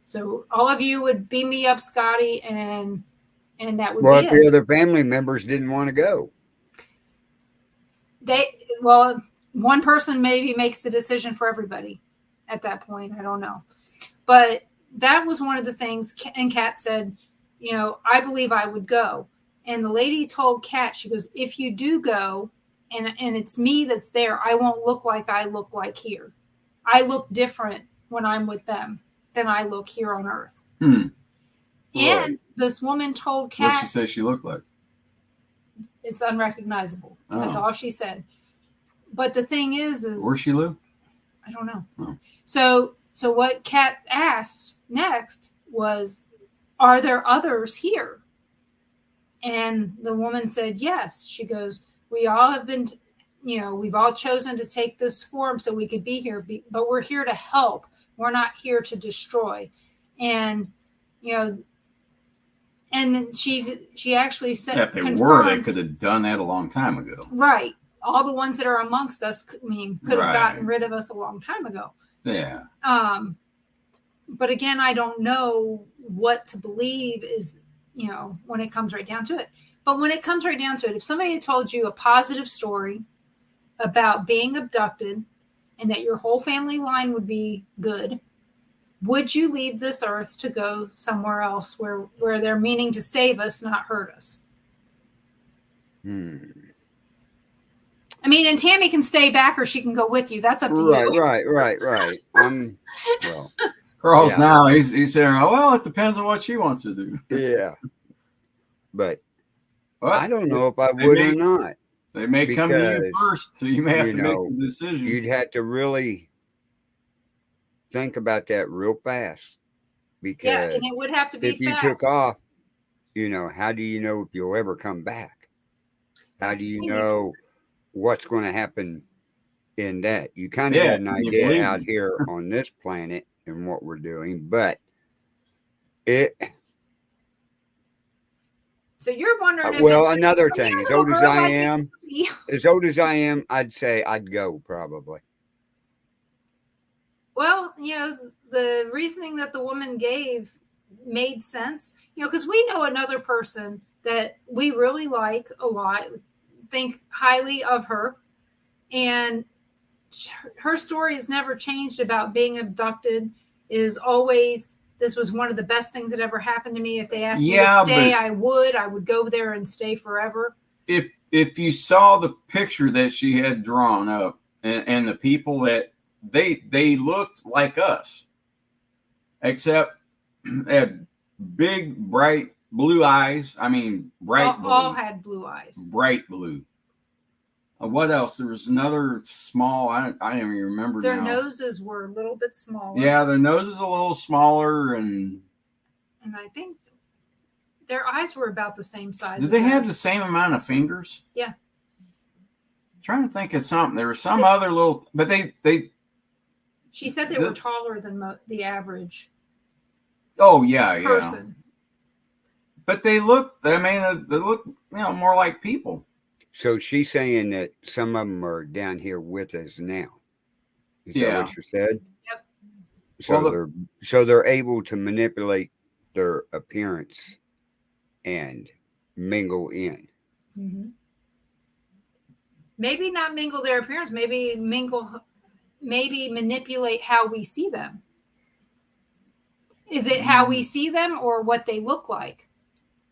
C: So all of you would beam me up, Scotty, and that would be it.
A: Well, if the other family members didn't want to go.
C: One person maybe makes the decision for everybody at that point. I don't know. But that was one of the things. And Kat said, I believe I would go. And the lady told Kat, she goes, if you do go and it's me that's there, I won't look like I look like here. I look different when I'm with them than I look here on Earth. And this woman told Kat.
B: What she say she looked like?
C: It's unrecognizable. Oh. That's all she said. But the thing is
B: where she live?
C: I don't know.
B: Oh.
C: So what Kat asked next was, are there others here? And the woman said, yes. She goes, we all have been, we've all chosen to take this form so we could be here, but we're here to help. We're not here to destroy. And, and then she actually said,
B: if they were, they could have done that a long time ago.
C: Right. All the ones that are amongst us, could have gotten rid of us a long time ago.
B: Yeah.
C: But again, I don't know what to believe is, when it comes right down to it. But when it comes right down to it, if somebody had told you a positive story about being abducted and that your whole family line would be good, would you leave this earth to go somewhere else where they're meaning to save us, not hurt us? I mean, and Tammy can stay back or she can go with you. That's up to you.
A: Right. Well,
B: Carl's now, he's saying, oh, well, it depends on what she wants to do.
A: Yeah. But I don't know if I
B: They
A: would
B: may-
A: or not.
B: They may come to you
A: Because,
B: first, so you may have
A: you
B: to make
A: know,
B: the decision.
A: You'd have to really think about that real fast.
C: Yeah, and
A: Because
C: it would have to be
A: if you
C: fast.
A: took off, how do you know if you'll ever come back? How
C: That's
A: do
C: the
A: you
C: thing,
A: know what's going to happen in that? You kind of
B: Yeah,
A: got an
B: can you
A: idea
B: believe
A: out
B: it?
A: here on this planet and what we're doing, but it.
C: So you're wondering if
A: Well,
C: it's
A: another
C: a
A: thing, as
C: little
A: old as
C: girl
A: I
C: like
A: am,
C: me.
A: I'd say I'd go probably.
C: Well, the reasoning that the woman gave made sense, because we know another person that we really like a lot, think highly of her, and her story has never changed about being abducted. It is always, this was one of the best things that ever happened to me. If they asked me to stay, I would go there and stay forever.
B: If you saw the picture that she had drawn up and the people that they looked like us, except had big, bright blue eyes. I mean, bright blue.
C: All had blue eyes.
B: Bright blue. What else? There was another small. I don't even remember.
C: Their
B: now.
C: noses were a little bit smaller.
B: Yeah, their nose is a little smaller, and
C: I think their eyes were about the same size.
B: Did they have the same amount of fingers?
C: Yeah.
B: I'm trying to think of something. There was some other little, but they.
C: She said they were taller than the average.
B: Oh yeah,
C: person.
B: Yeah. But they look. I mean, they look, more like people.
A: So she's saying that some of them are down here with us now. Is that what you said?
C: Yep.
A: So they're able to manipulate their appearance and mingle in.
C: Mm-hmm. Maybe not mingle their appearance. Maybe manipulate how we see them. Is it how we see them or what they look like?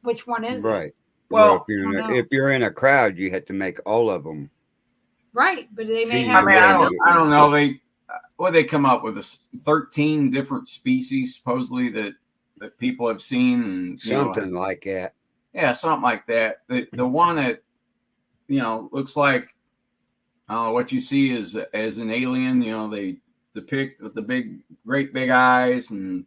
C: Which one is it?
A: Right.
B: Well,
A: if you're in a crowd, you have to make all of them.
C: Right, but they may
A: See
C: have.
B: I mean, I don't know. They come up with 13 different species supposedly that people have seen, and
A: something like that.
B: Yeah, something like that. The one that looks like what you see as an alien. They depict with the great big eyes and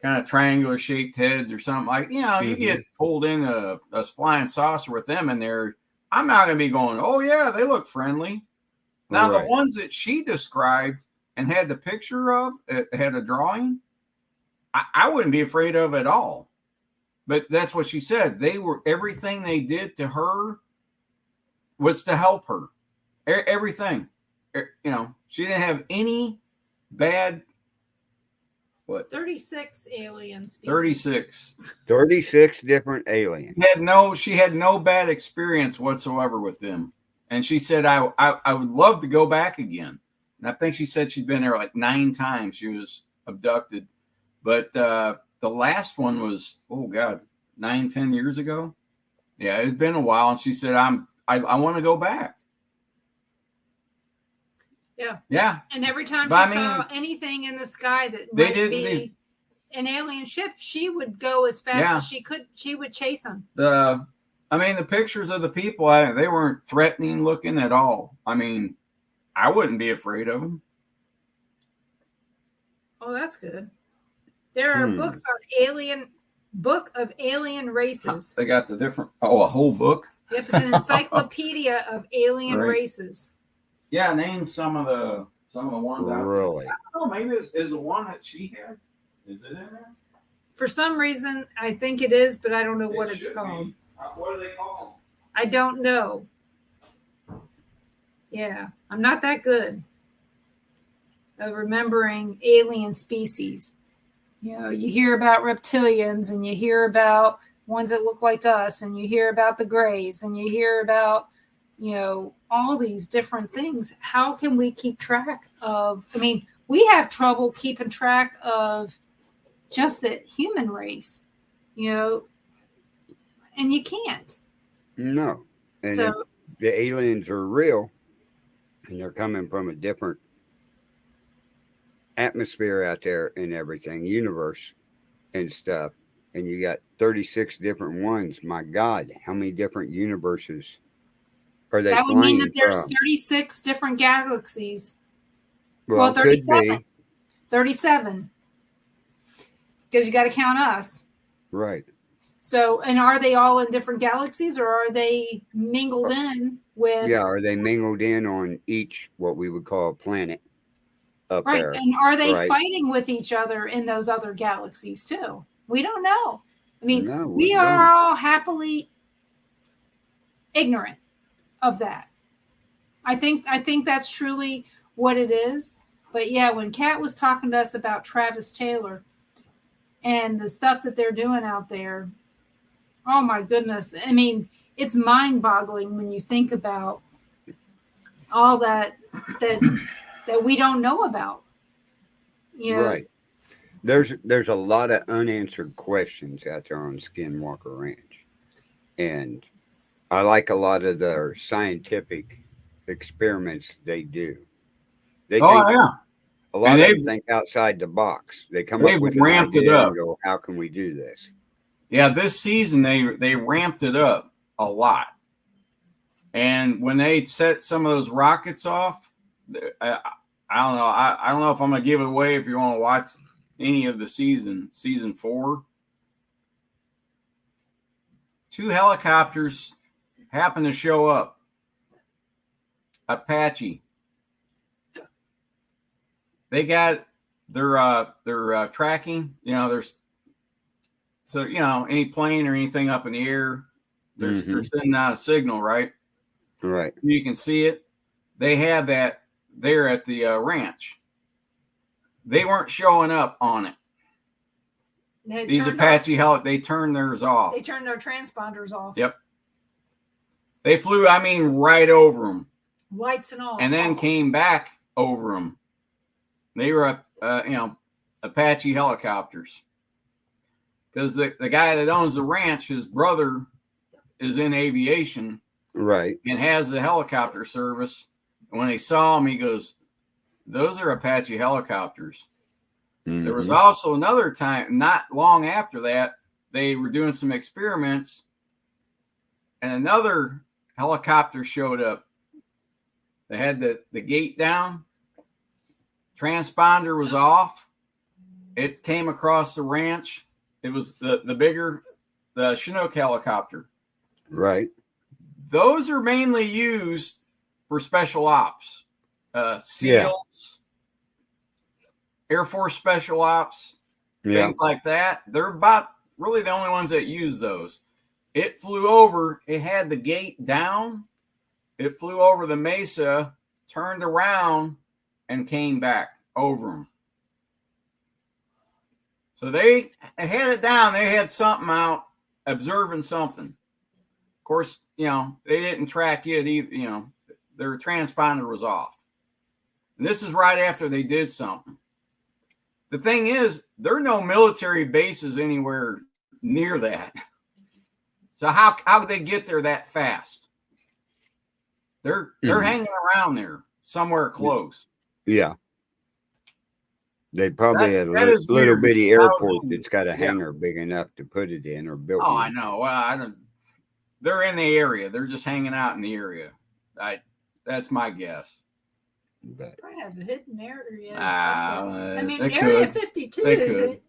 B: kind of triangular shaped heads or something like. You get pulled in a flying saucer with them in there. I'm not going to be going, oh yeah, they look friendly. Now the ones that she described and had the picture of, had a drawing, I wouldn't be afraid of at all. But that's what she said. Everything they did to her was to help her. Everything. She didn't have any bad. What?
C: 36 alien species.
B: 36.
A: 36 different aliens.
B: She had no bad experience whatsoever with them. And she said, I would love to go back again. And I think she said she'd been there like 9 times. She was abducted. But the last one was, 9-10 years ago. Yeah, it's been a while. And she said, I want to go back.
C: Yeah.
B: Yeah.
C: And every time she saw anything in the sky that might be an alien ship, she would go as fast as she could. She would chase them.
B: The pictures of the people, they weren't threatening looking at all. I mean, I wouldn't be afraid of them.
C: Oh, that's good. There are books on book of alien races.
B: They got the different, a whole book?
C: Yep, it's an encyclopedia of alien races.
B: Yeah, name some of the ones out there.
A: Really?
B: I don't know, maybe is the one that she had. Is it in there?
C: For some reason, I think it is, but I don't know what it's called.
B: What are they called?
C: I don't know. Yeah, I'm not that good of remembering alien species. You hear about reptilians, and you hear about ones that look like us, and you hear about the grays, and you hear about all these different things. How can we keep track of? I mean, we have trouble keeping track of just the human race, and you can't.
A: No. And the aliens are real, and they're coming from a different atmosphere out there and everything, universe and stuff. and you got 36 different ones. My God, how many different universes are they
C: That would mean that
A: flying
C: there's
A: from?
C: 36 different galaxies.
A: Well, it could
C: 37.
A: be.
C: 37. Because you got to count us.
A: Right.
C: So, and are they all in different galaxies, or are they mingled in with?
A: Yeah, are they mingled in on each what we would call a planet up
C: Right.
A: there?
C: And are they
A: Right.
C: fighting with each other in those other galaxies too? We don't know. I mean,
A: No,
C: we
A: we
C: are
A: don't.
C: all happily ignorant of that. I think that's truly what it is. But yeah, when Kat was talking to us about Travis Taylor and the stuff that they're doing out there, oh my goodness. I mean, it's mind-boggling when you think about all that we don't know about. You know,
A: Right. There's a lot of unanswered questions out there on Skinwalker Ranch. And I like a lot of their scientific experiments they do. They
B: Oh
A: think
B: yeah,
A: a lot
B: and
A: of them think outside the box. They come up
B: they've
A: with an
B: ramped it
A: idea
B: up.
A: and go, how can we do this?
B: Yeah, this season they ramped it up a lot. And when they set some of those rockets off, I don't know. I don't know if I'm gonna give it away if you want to watch any of the season 4. 2 helicopters happen to show up. Apache. They got their tracking. You know, there's so you know any plane or anything up in the air, they're sending out a signal, right?
A: Right.
B: You can see it. They have that there at the ranch. They weren't showing up on it. These Apache they turned theirs off.
C: They turned their transponders off.
B: Yep. They flew, I mean, right over them.
C: Lights and all.
B: And then came back over them. They were, Apache helicopters. Because the guy that owns the ranch, his brother is in aviation.
A: Right.
B: And has the helicopter service. And when they saw him, he goes, those are Apache helicopters. Mm-hmm. There was also another time, not long after that, they were doing some experiments, and another helicopter showed up. They had the gate down, transponder was off. It came across the ranch. It was the Chinook helicopter.
A: Right.
B: Those are mainly used for special ops, SEALs, Air Force Special Ops, things like that. They're about really the only ones that use those. It flew over. It had the gate down. It flew over the mesa, turned around, and came back over them. So they had it down. They had something out, observing something. Of course, you know, they didn't track it either. You know, their transponder was off. And this is right after they did something. The thing is, there are no military bases anywhere near that. So how could they get there that fast? They're hanging around there somewhere close.
A: Yeah. They probably had a little bitty airport that's got a hangar big enough to put it in or built.
B: Oh, I know. Well, they're in the area. They're just hanging out in the area. That's my guess.
A: But
C: I have a hidden area.
B: I
C: mean, Area 52 is it?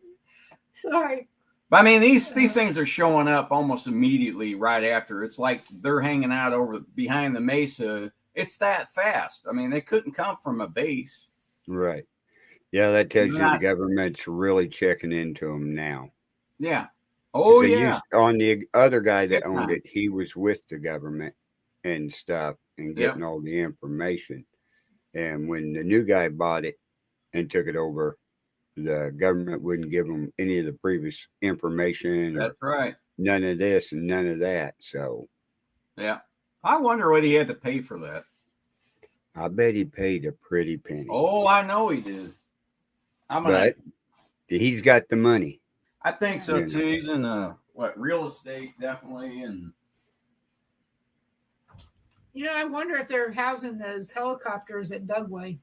C: Sorry.
B: But I mean, these things are showing up almost immediately right after. It's like they're hanging out over behind the mesa. It's that fast. I mean, they couldn't come from a base.
A: Right. Yeah, that tells you the government's really checking into them now.
B: Yeah. Oh, yeah.
A: On the other guy that owned it, he was with the government and stuff and getting all the information. And when the new guy bought it and took it over, the government wouldn't give them any of the previous information.
B: That's right.
A: None of this and none of that. So,
B: yeah. I wonder what he had to pay for that.
A: I bet he paid a pretty penny.
B: Oh, I know he did.
A: But he's got the money.
B: I think so, too. He's in real estate, definitely. And
C: you know, I wonder if they're housing those helicopters at Dugway.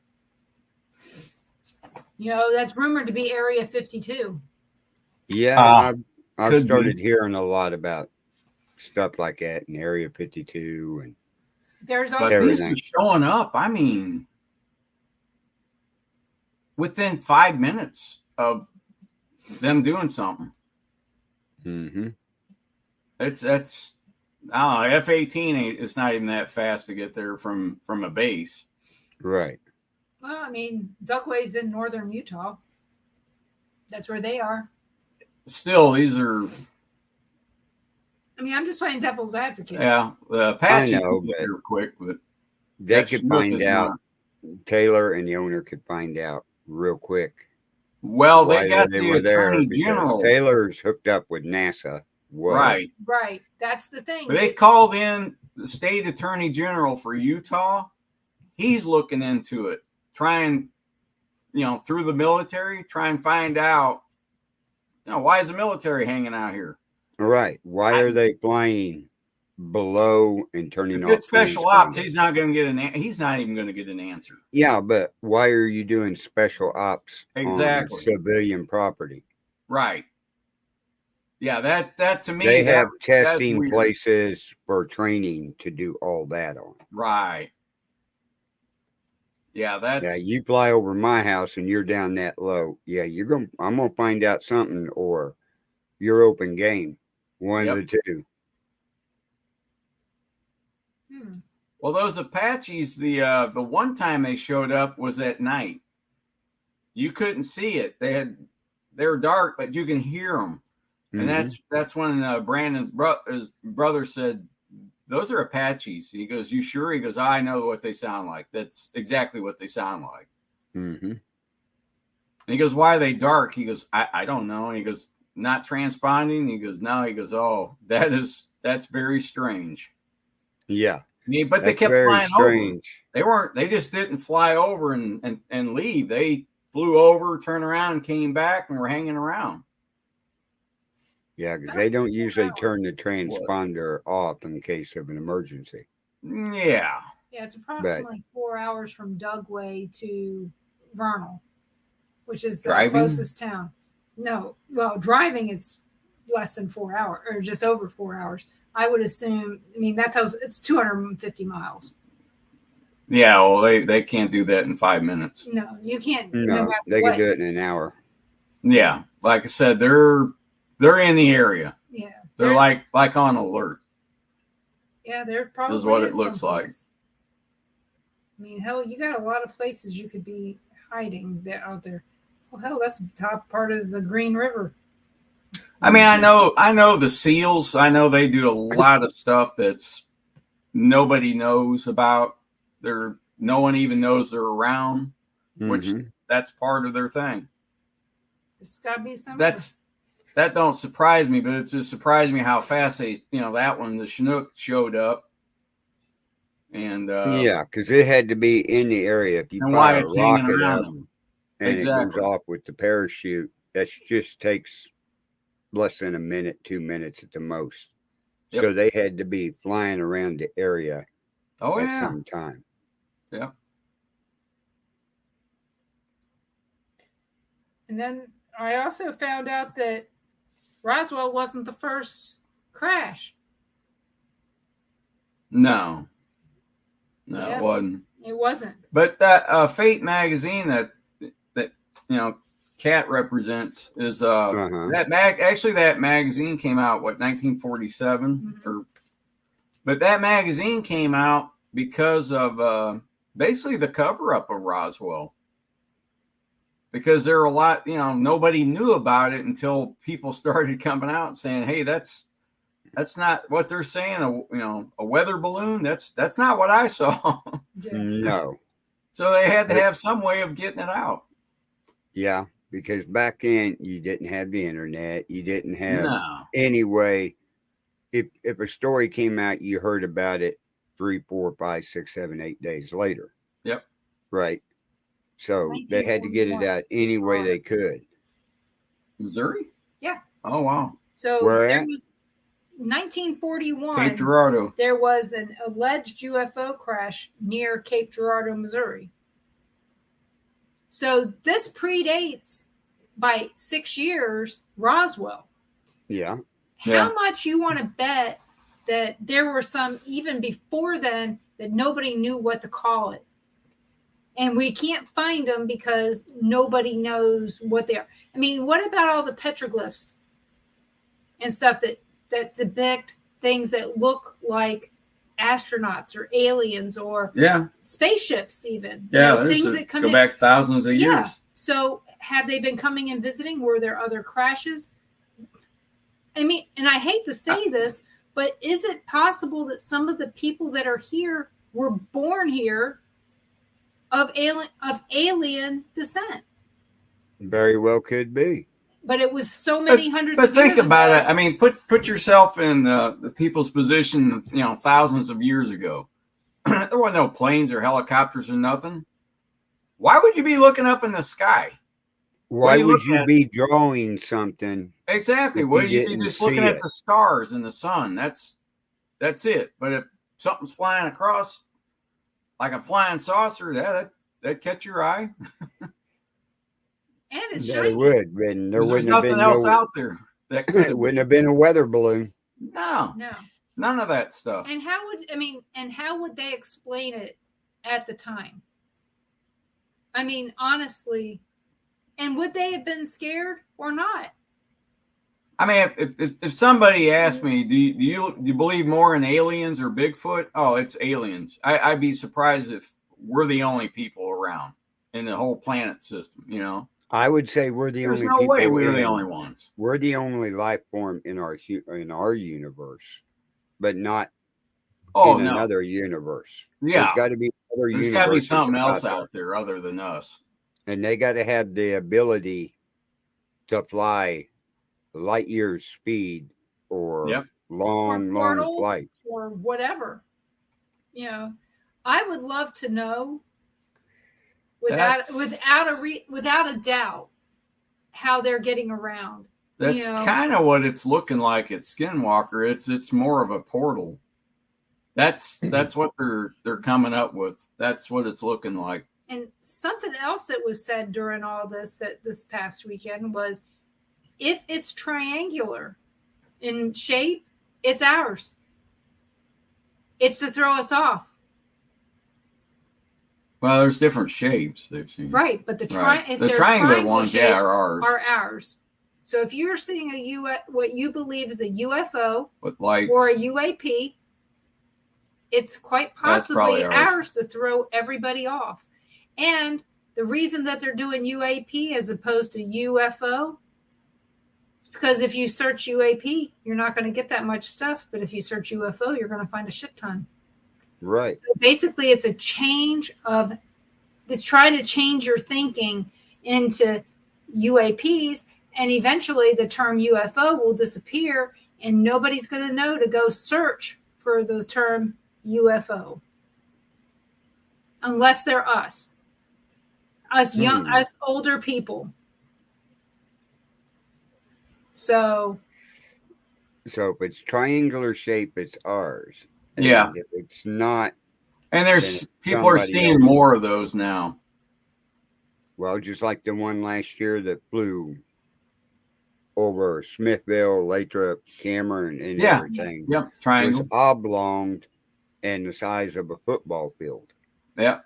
C: You know, that's rumored to be Area 52.
A: Yeah, I've started hearing a lot about stuff like that in Area 52 and
C: there's also
B: but these are showing up. I mean, within 5 minutes of them doing something.
A: Mm-hmm.
B: That's I don't know, F-18 it's not even that fast to get there from a base.
A: Right.
C: Well, I mean, Duckway's in northern Utah. That's where they are.
B: Still, these are.
C: I mean, I'm just playing devil's advocate.
B: Yeah, the Apache
A: I know,
B: real quick, but
A: they could find out. Taylor and the owner could find out real quick.
B: Well, they got the Attorney General.
A: Taylor's hooked up with NASA.
B: Right.
C: That's the thing.
B: But they called in the state Attorney General for Utah. He's looking into it, trying, through the military, try and find out, why is the military hanging out here?
A: Right. Why are they flying below and turning off?
B: Special ops. He's not going to get he's not even going to get an answer.
A: Yeah, but why are you doing special ops on civilian property?
B: Right. Yeah, that to me,
A: they have testing places for training to do all that on.
B: Right. Yeah,
A: you fly over my house and you're down that low. Yeah, I'm gonna find out something, or you're open game. One of the two.
B: Well, those Apaches, the one time they showed up was at night. You couldn't see it. They were dark, but you can hear them. And that's when Brandon's brother said, "Those are Apaches." He goes, "You sure?" He goes, "I know what they sound like. That's exactly what they sound like."
A: Mm-hmm.
B: And he goes, "Why are they dark?" He goes, I don't know. And he goes, "Not transponding?" He goes, "No." He goes, "Oh, that's very strange."
A: Yeah.
B: But they kept flying over. They just didn't fly over and leave. They flew over, turned around, came back, and were hanging around.
A: Yeah, because they don't usually turn the transponder off in case of an emergency.
B: Yeah.
C: Yeah, it's approximately 4 hours from Dugway to Vernal, which is the closest town. No, well, driving is less than 4 hours, or just over 4 hours. I would assume. I mean, that's how it's 250 miles.
B: Yeah, well, they can't do that in 5 minutes.
C: No, you can't.
A: No, they can do it in an hour.
B: Yeah, like I said, they're in the area.
C: Yeah,
B: they're like on alert.
C: Yeah, they're probably
B: is what it looks like.
C: I mean, hell, you got a lot of places you could be hiding out there. Well, hell, that's the top part of the Green River.
B: I mean, I know the SEALs. I know they do a lot of stuff that's nobody knows about. No one even knows they're around, which that's part of their thing.
C: It's gotta be something.
B: That don't surprise me, but it just surprised me how fast they, that one, the Chinook showed up. And
A: yeah, because it had to be in the area. If you fire a rocket up and it goes off with the parachute, that just takes less than a minute, 2 minutes at the most. Yep. So they had to be flying around the area at some time.
B: Yeah.
C: And then I also found out that Roswell wasn't the first crash.
B: No, it wasn't.
C: It wasn't.
B: But that Fate magazine that Cat represents is that magazine came out 1947 but that magazine came out because of basically the cover up of Roswell, because there are a lot nobody knew about it until people started coming out and saying, hey, that's not what they're saying, a weather balloon, that's not what I saw.
A: No.
B: So they had to have some way of getting it out.
A: Yeah. Because back then you didn't have the internet. You didn't have any way. If a story came out, you heard about it 3, 4, 5, 6, 7, 8 days later.
B: Yep.
A: Right. So they had to get it out any way they could.
B: Missouri?
C: Yeah.
B: Oh, wow.
C: So
A: where
C: there was 1941.
B: Cape Girardeau.
C: There was an alleged UFO crash near Cape Girardeau, Missouri. So this predates by 6 years Roswell.
A: Yeah.
C: How much you want to bet that there were some even before then that nobody knew what to call it? And we can't find them because nobody knows what they are. I mean, what about all the petroglyphs and stuff that depict things that look like astronauts or aliens or spaceships even?
B: Yeah,
C: things that
B: go back thousands of years.
C: So have they been coming and visiting? Were there other crashes? I mean, and I hate to say this, but is it possible that some of the people that are here were born here of alien descent?
A: Very well could be.
C: But it was so many hundreds of years
B: ago. But think about
C: it.
B: I mean, put yourself in the people's position, thousands of years ago. There were no planes or helicopters or nothing. Why would you be looking up in the sky?
A: Why would you be drawing something?
B: Exactly. What you be just looking at the stars and the sun? That's it. But if something's flying across like a flying saucer, that'd catch your eye.
C: And it's
A: it would, and there wouldn't have been
B: nothing else out there.
A: It wouldn't have been a weather balloon.
B: No, none of that stuff.
C: And how would they explain it at the time? I mean, honestly, and would they have been scared or not?
B: I mean, if somebody asked me, do you believe more in aliens or Bigfoot? Oh, it's aliens. I'd be surprised if we're the only people around in the whole planet system.
A: I would say we're the only.
B: There's no way we're the only ones.
A: We're the only life form in our universe, but not in another universe.
B: Yeah,
A: there's got to be other universes.
B: There's got to be something else out there other than us.
A: And they got to have the ability to fly light years speed or long flights
C: or whatever. I would love to know without a doubt how they're getting around.
B: That's kind of what it's looking like at Skinwalker. It's more of a portal. That's what they're coming up with. That's what it's looking like.
C: And something else that was said during all this past weekend was, if it's triangular in shape, it's ours. It's to throw us off.
B: Well, there's different shapes they've seen.
C: Right, but the
B: triangular ones, are
C: ours. So if you're seeing what you believe is a UFO
B: with lights
C: or a UAP, it's quite possibly ours to throw everybody off. And the reason that they're doing UAP as opposed to UFO is because if you search UAP, you're not going to get that much stuff. But if you search UFO, you're going to find a shit ton.
A: Right.
C: So basically, it's trying to change your thinking into UAPs. And eventually the term UFO will disappear and nobody's going to know to go search for the term UFO. Unless they're us older people. So
A: if it's triangular shape, it's ours.
B: And
A: if it's not,
B: and there's people are seeing more of those now.
A: Well, just like the one last year that flew over Smithville, Lathrop, Cameron, and everything.
B: Yep, triangle.
A: It was oblong and the size of a football field.
B: Yeah.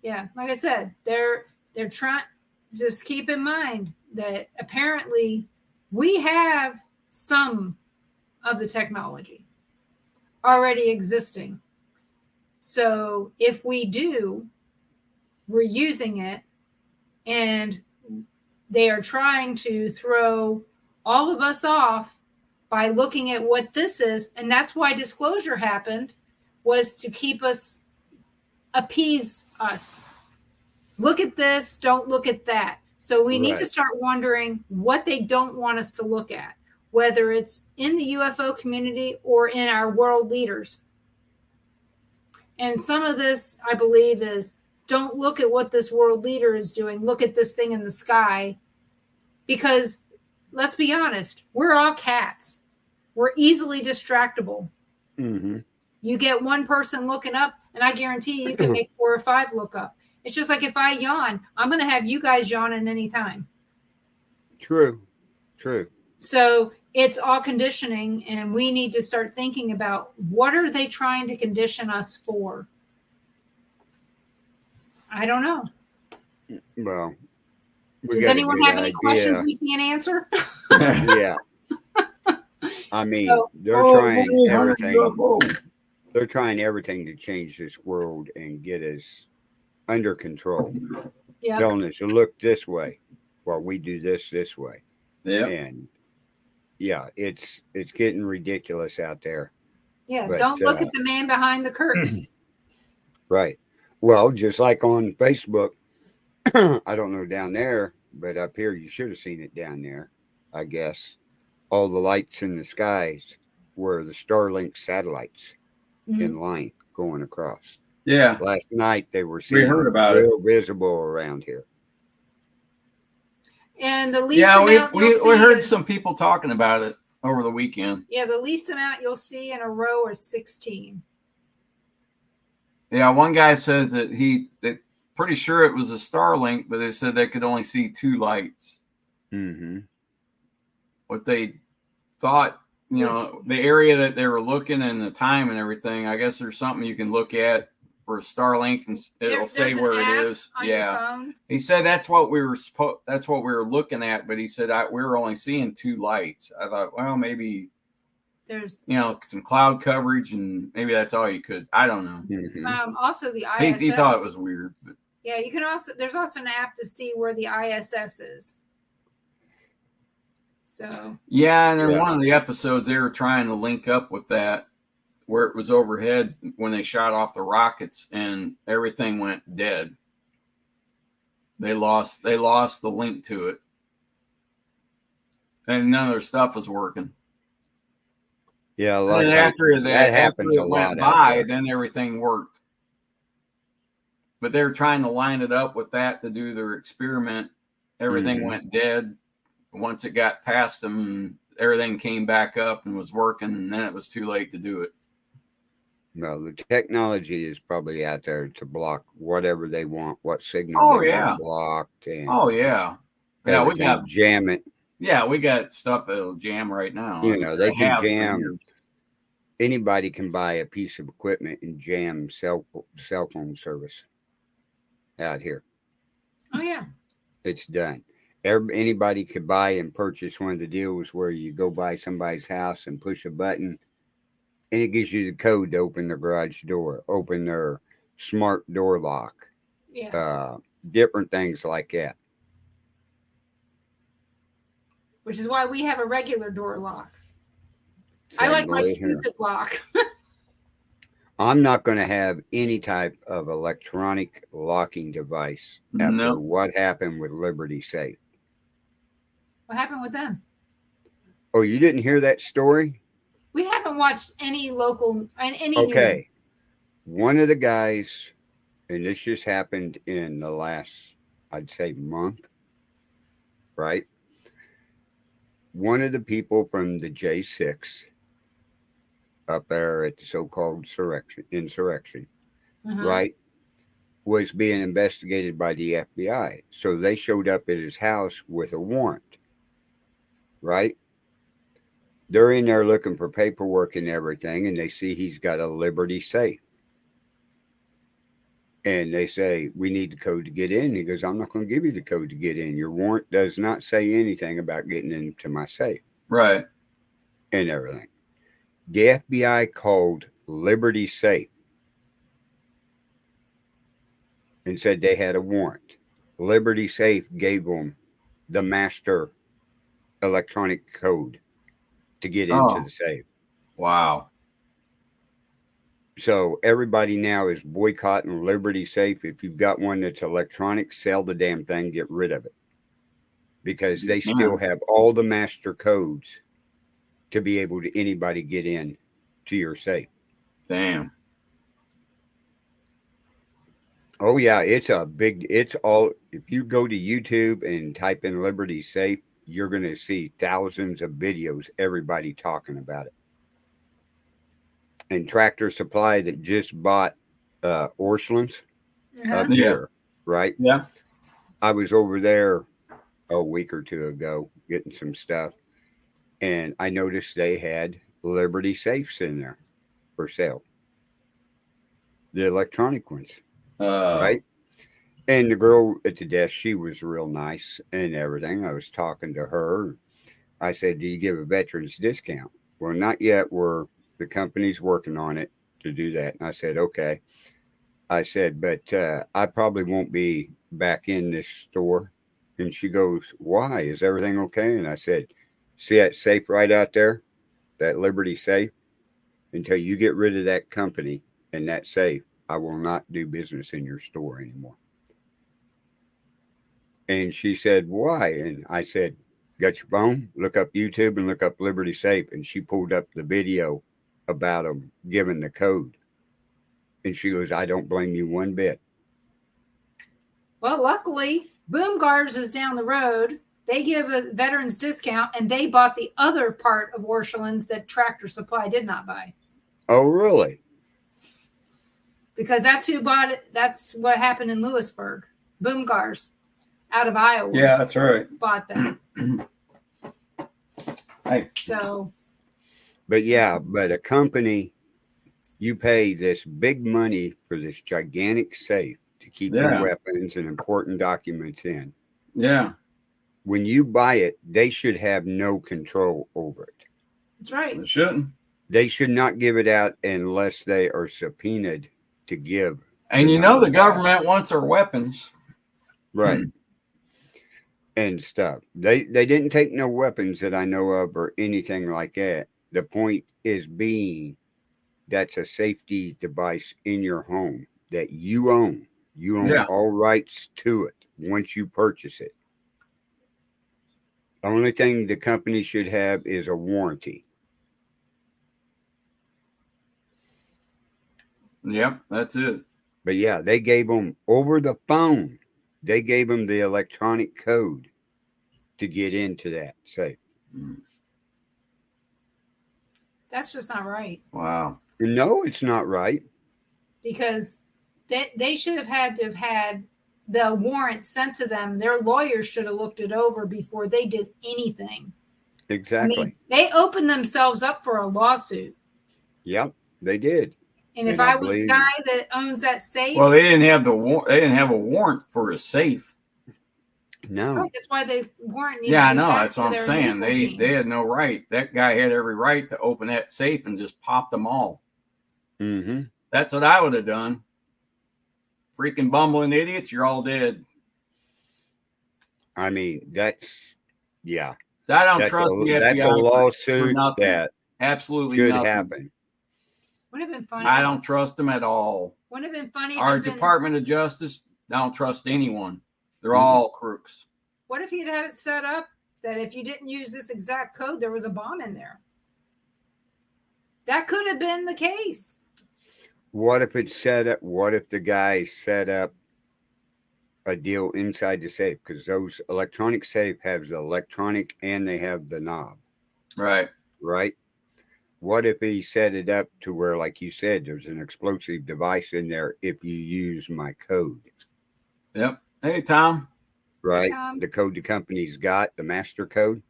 C: Yeah, like I said, they're trying. Just keep in mind that apparently we have some of the technology already existing. So if we do, we're using it, and they are trying to throw all of us off by looking at what this is. And that's why disclosure happened, was to keep us, appease us. Look at this, don't look at that. So we need to start wondering what they don't want us to look at, whether it's in the UFO community or in our world leaders. And some of this, I believe, is don't look at what this world leader is doing. Look at this thing in the sky. Because let's be honest, we're all cats. We're easily distractible.
A: Mm-hmm.
C: You get one person looking up, and I guarantee you can make 4 or 5 look up. It's just like if I yawn, I'm going to have you guys yawning anytime.
A: True.
C: So it's all conditioning, and we need to start thinking about what are they trying to condition us for? I don't know.
A: Well,
C: does anyone have any questions we can't answer?
A: Yeah. I mean, they're trying everything. They're trying everything to change this world and get us under control. Yep. Telling us to look this way while we do this way.
B: Yeah.
A: And yeah, it's getting ridiculous out there.
C: Yeah, but, don't look at the man behind the curtain.
A: Right. Well, just like on Facebook, I don't know down there, but up here you should have seen it down there, I guess. All the lights in the skies were the Starlink satellites in line going across.
B: Yeah.
A: Last night they were
B: we heard about
A: real visible around here.
C: And the least amount
B: we heard some people talking about it over the weekend.
C: Yeah, the least amount you'll see in a row is 16.
B: Yeah, one guy says that pretty sure it was a Starlink, but they said they could only see 2 lights.
A: Mm-hmm.
B: What they thought, the area that they were looking and the time and everything, I guess there's something you can look at for Starlink and it'll say where it is. Yeah. He said that's what we were looking at, but he said we were only seeing 2 lights. I thought, well, maybe
C: there's
B: some cloud coverage and maybe that's all you could. I don't know.
A: Mm-hmm.
C: Also the ISS.
B: He thought it was weird. But.
C: Yeah, you can there's also an app to see where the ISS is. So
B: yeah, and in one of the episodes they were trying to link up with that where it was overhead when they shot off the rockets and everything went dead. They lost the link to it. And none of their stuff was working.
A: Yeah, a
B: lot after that happens
A: a lot.
B: Then everything worked. But they were trying to line it up with that to do their experiment. Everything went dead. Once it got past them, everything came back up and was working, and then it was too late to do it.
A: No, the technology is probably out there to block whatever they want, what signal they want blocked. And
B: we got
A: jam it.
B: Yeah, we got stuff that'll jam right now.
A: They can jam. Anybody can buy a piece of equipment and jam cell phone service out here.
C: Oh, yeah.
A: It's done. Anybody could buy and purchase one of the deals where you go by somebody's house and push a button and it gives you the code to open their garage door, open their smart door lock.
C: Yeah.
A: Different things like that.
C: Which is why we have a regular door lock. I like my stupid lock.
A: I'm not going to have any type of electronic locking device after what happened with Liberty Safe.
C: What happened with them?
A: Oh, you didn't hear that story?
C: We haven't watched any local any
A: Okay.
C: news.
A: One of the guys, and this just happened in the last, I'd say, month, right? One of the people from the J6 up there at the so-called insurrection, right, was being investigated by the FBI. So they showed up at his house with a warrant, right? They're in there looking for paperwork and everything, and they see he's got a Liberty Safe. And they say, we need the code to get in. He goes, I'm not going to give you the code to get in. Your warrant does not say anything about getting into my safe.
B: Right.
A: And everything. The FBI called Liberty Safe and said they had a warrant. Liberty Safe gave them the master electronic code to get into the safe.
B: Wow.
A: So everybody now is boycotting Liberty Safe. If you've got one that's electronic, sell the damn thing, get rid of it. Because they still have all the master codes to be able to anybody get in to your safe.
B: Damn.
A: Oh yeah, it's all, if you go to YouTube and type in Liberty Safe, you're going to see thousands of videos, everybody talking about it. And Tractor Supply that just bought Orscheln's up here, right?
B: Yeah.
A: I was over there a week or two ago getting some stuff. and I noticed they had Liberty safes in there for sale. The electronic ones, right? And the girl at the desk, she was real nice and everything. I was talking to her. I said, "Do you give a veterans discount?" Well, not yet. The company's working on it to do that. And I said, "Okay." I said, "But I probably won't be back in this store." And she goes, "Why? Is everything okay?" And I said, "See that safe right out there? That Liberty safe? Until you get rid of that company and that safe, I will not do business in your store anymore." And she said, "Why?" And I said, "Got your phone? Look up YouTube and look up Liberty Safe." And she pulled up the video about them giving the code. And she goes, "I don't blame you one bit."
C: Well, luckily, Boomgars is down the road. They give a veterans discount, and they bought the other part of Orchelan's that Tractor Supply did not buy.
A: Oh, really?
C: Because that's who bought it. That's what happened in Lewisburg. Boomgars out of Iowa.
B: Yeah, that's right.
C: Bought that.
B: Hey.
C: So.
A: But yeah, but a company, you pay this big money for this gigantic safe to keep your weapons and important documents in.
B: Yeah.
A: When you buy it, they should have no control over it.
C: That's right.
B: They shouldn't.
A: They should not give it out unless they are subpoenaed to give.
B: And you know the government wants our weapons.
A: Right. And stuff. They didn't take no weapons that I know of or anything like that. The point is being that's a safety device in your home that you own. You own all rights to it once you purchase it. The only thing the company should have is a warranty.
B: Yep, that's it.
A: But yeah, they gave them over the phone. They gave them the electronic code to get into that safe.
C: That's just not right.
B: Wow.
A: No, it's not right.
C: Because they should have had the warrant sent to them. Their lawyers should have looked it over before they did anything.
A: Exactly.
C: I mean, they opened themselves up for a lawsuit.
A: Yep, they did.
C: And if I was the guy that owns that safe,
B: well, they didn't have They didn't have a warrant for a safe.
A: No,
C: right, that's why they warrant.
B: Yeah, I know. That's what I'm saying. They had no right. That guy had every right to open that safe and just pop them all.
A: Mm-hmm.
B: That's what I would have done. Freaking bumbling idiots, you're all dead.
A: I mean, that's
B: I don't trust the FBI.
A: That's a lawsuit that
B: absolutely
A: should happen.
C: Would have been funny.
B: I don't trust them at all.
C: Would have been funny.
B: Our Department of Justice, I don't trust anyone. They're all crooks.
C: What if you'd had it set up that if you didn't use this exact code, there was a bomb in there? That could have been the case.
A: What if it's set up? What if the guy set up a deal inside the safe? Because those electronic safe have the electronic and they have the knob.
B: Right.
A: Right. What if he set it up to where, like you said, there's an explosive device in there if you use my code?
B: Yep. Hey, Tom.
A: Right.
C: Hey, Tom.
A: The code the company's got, the master code.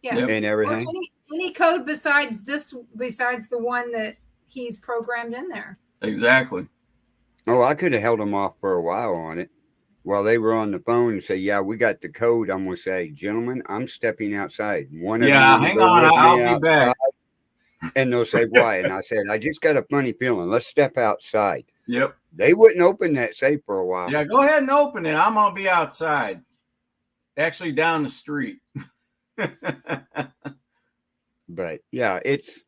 C: Yeah.
A: And everything.
C: Or any code besides the one that he's programmed in there.
B: Exactly.
A: Oh, I could have held them off for a while on it while they were on the phone and say, "Yeah, we got the code." I'm going to say, "Gentlemen, I'm stepping outside. One of you
B: hang on. I'll be back."
A: And they'll say, "Why?" And I said, "I just got a funny feeling. Let's step outside."
B: Yep.
A: They wouldn't open that safe for a while.
B: Yeah, go ahead and open it. I'm going to be outside. Actually, down the street.
A: But yeah, it's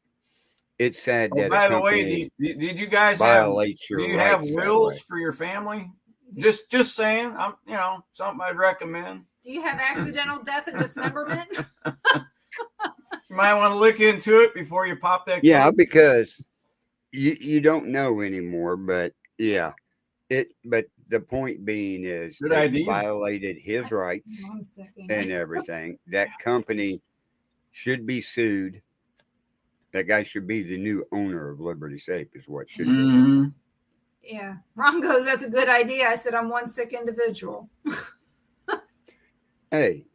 A: sad that.
B: By the way, did you guys have wills for your family? Just saying. I'm something I'd recommend.
C: Do you have accidental death and dismemberment?
B: You might want to look into it before you pop that.
A: Yeah, because you don't know anymore. But yeah, But the point being is, it violated his rights and everything. That company should be sued. That guy should be the new owner of Liberty Safe, is what should be.
C: Yeah. Ron goes, "That's a good idea." I said, "I'm one sick individual."
A: Hey,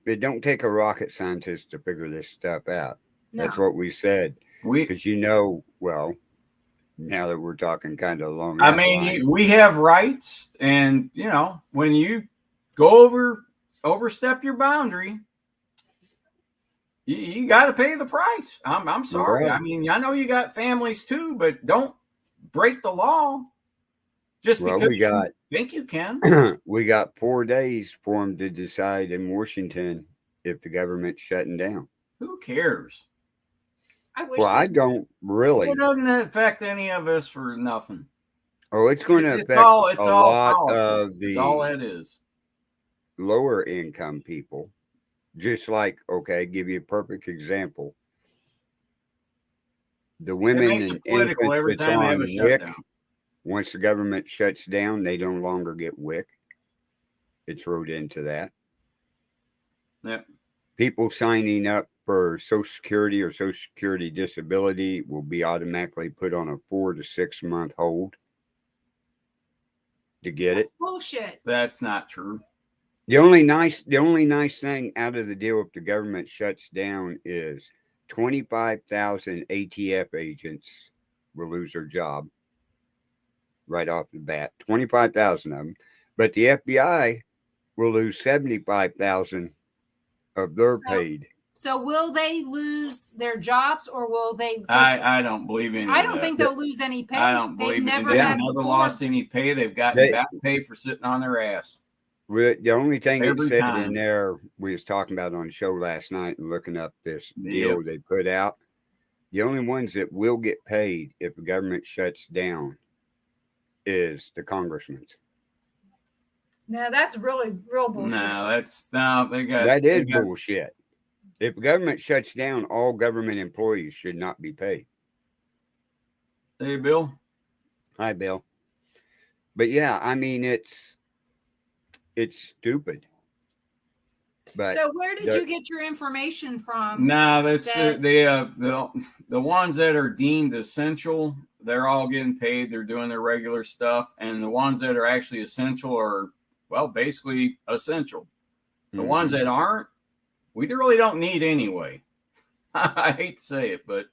A: it don't take a rocket scientist to figure this stuff out.
C: No.
A: That's what we said. Because well, now that we're talking kind of along that line,
B: we have rights, and when you go overstep your boundary, you got to pay the price. I'm sorry.
A: Right.
B: I mean, I know you got families too, but don't break the law just because you think you can.
A: We got 4 days for them to decide in Washington if the government's shutting down.
B: Who cares?
A: I don't really.
B: It doesn't affect any of us for nothing.
A: Oh, it's going to affect a lot of the
B: all it is.
A: Lower income people. Just like, give you a perfect example. The women and infants that's on WIC, once the government shuts down, they no longer get WIC. It's wrote into that.
B: Yep.
A: People signing up for Social Security or Social Security disability will be automatically put on a 4 to 6 month hold to get it.
C: Bullshit.
B: That's not true.
A: The only nice thing out of the deal if the government shuts down is 25,000 ATF agents will lose their job right off the bat. 25,000 of them, but the FBI will lose 75,000 of their paid.
C: So will they lose their jobs, or will they?
B: I don't believe in.
C: I don't think they'll lose any pay.
B: I don't believe
C: they've
B: never lost any pay. They've gotten back pay for sitting on their ass.
A: The only thing it said in there, we was talking about on the show last night and looking up this deal they put out. The only ones that will get paid if the government shuts down is the congressmen.
C: Now that's really real bullshit.
A: That is bullshit. If the government shuts down, all government employees should not be paid.
B: Hey, Bill.
A: Hi, Bill. But yeah, I mean, it's stupid. But
C: so where did you get your information from?
B: No, that's the ones that are deemed essential. They're all getting paid. They're doing their regular stuff, and the ones that are actually essential are basically essential. The ones that aren't, we really don't need anyway. I hate to say it, but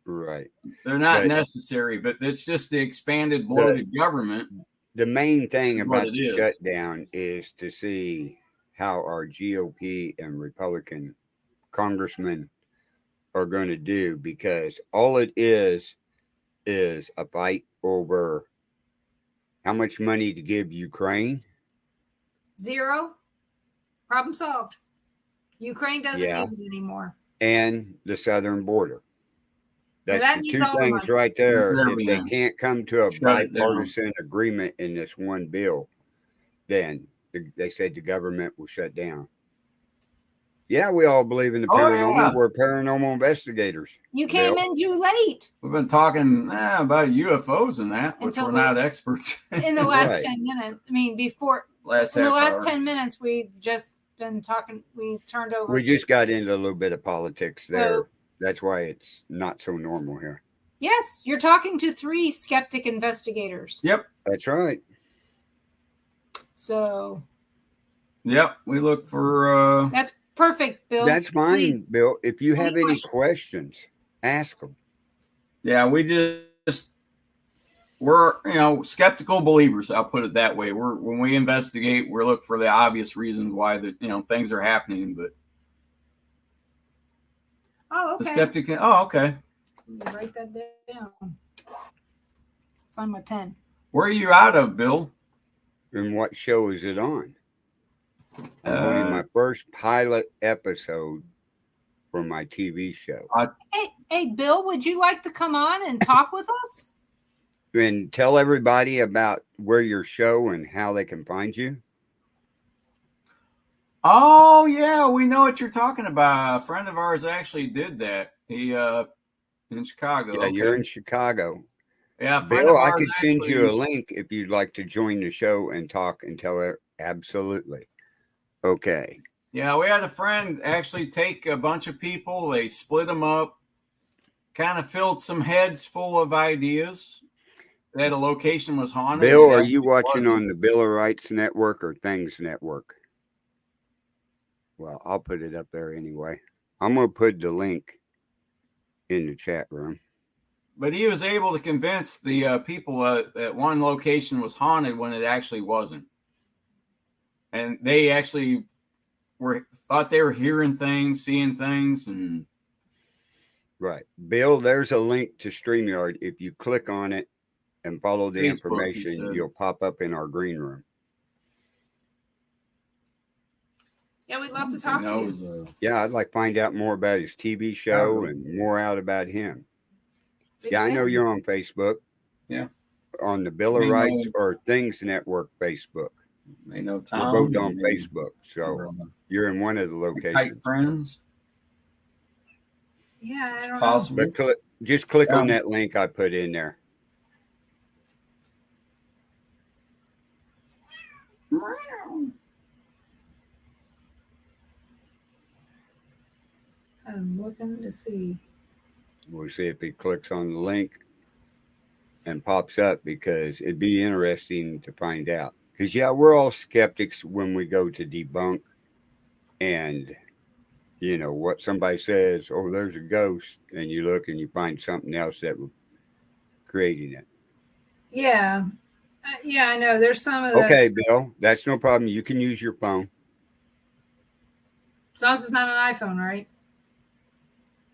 A: right,
B: they're not necessary. But it's just the expanded bloated government.
A: The main thing about the shutdown is to see how our GOP and Republican congressmen are going to do, because all it is a fight over how much money to give Ukraine.
C: Zero. Problem solved. Ukraine doesn't need it anymore.
A: And the southern border. That's the two things right there. If they can't come to a bipartisan agreement in this one bill, then they said the government will shut down. Yeah, we all believe in the paranormal. Yeah. We're paranormal investigators.
C: You came in too late.
B: We've been talking about UFOs and that, which we're not experts
C: in the last 10 minutes. I mean, before in the last 10 minutes, we've just been talking. We turned over.
A: We just got into a little bit of politics there. That's why it's not so normal here.
C: Yes, you're talking to 3 skeptic investigators.
B: Yep,
A: that's right.
C: So.
B: Yep, we look for.
C: That's perfect, Bill.
A: That's fine, please. Bill. If you have any questions, ask them.
B: Yeah, we're skeptical believers. I'll put it that way. When we investigate, we look for the obvious reasons why things are happening, but.
C: Oh, okay.
B: The skeptic. Oh, okay.
C: Write that down. Find my pen.
B: Where are you out of, Bill?
A: And what show is it on? I'm holding my first pilot episode for my TV show.
C: Hey, Bill, would you like to come on and talk with us?
A: And tell everybody about where your show and how they can find you.
B: Oh, yeah, we know what you're talking about. A friend of ours actually did that. He in Chicago.
A: Yeah, you're in Chicago.
B: Yeah,
A: Bill, I could send you a link if you'd like to join the show and talk and tell her. Absolutely. Okay.
B: Yeah, we had a friend actually take a bunch of people. They split them up, kind of filled some heads full of ideas. That a location was haunted.
A: Bill, are you watching on the Bill of Rights Network or Things Network? Well, I'll put it up there anyway. I'm going to put the link in the chat room.
B: But he was able to convince the people that one location was haunted when it actually wasn't. And they actually thought they were hearing things, seeing things, and
A: right. Bill, there's a link to StreamYard. If you click on it and follow the
B: Facebook,
A: information, you'll pop up in our green room.
C: Yeah, we'd love to talk to you.
A: Yeah, I'd like to find out more about his TV show and more out about him. Yeah, I know you're on Facebook.
B: Yeah.
A: On the Bill of Rights or Things Network Facebook.
B: They know Tom.
A: We're both on Facebook, so you're in one of the locations.
B: Friends.
C: Yeah, I don't
B: possible.
C: know.
A: But just click on that link I put in there.
C: I'm looking to see.
A: We'll see if he clicks on the link and pops up, because it'd be interesting to find out. Because, yeah, we're all skeptics when we go to debunk and, you know, what somebody says, oh, there's a ghost, and you look and you find something else that was creating it.
C: Yeah. Yeah, I know. There's some of that.
A: Okay, Bill, that's no problem. You can use your phone.
C: As long as it's not an iPhone, right?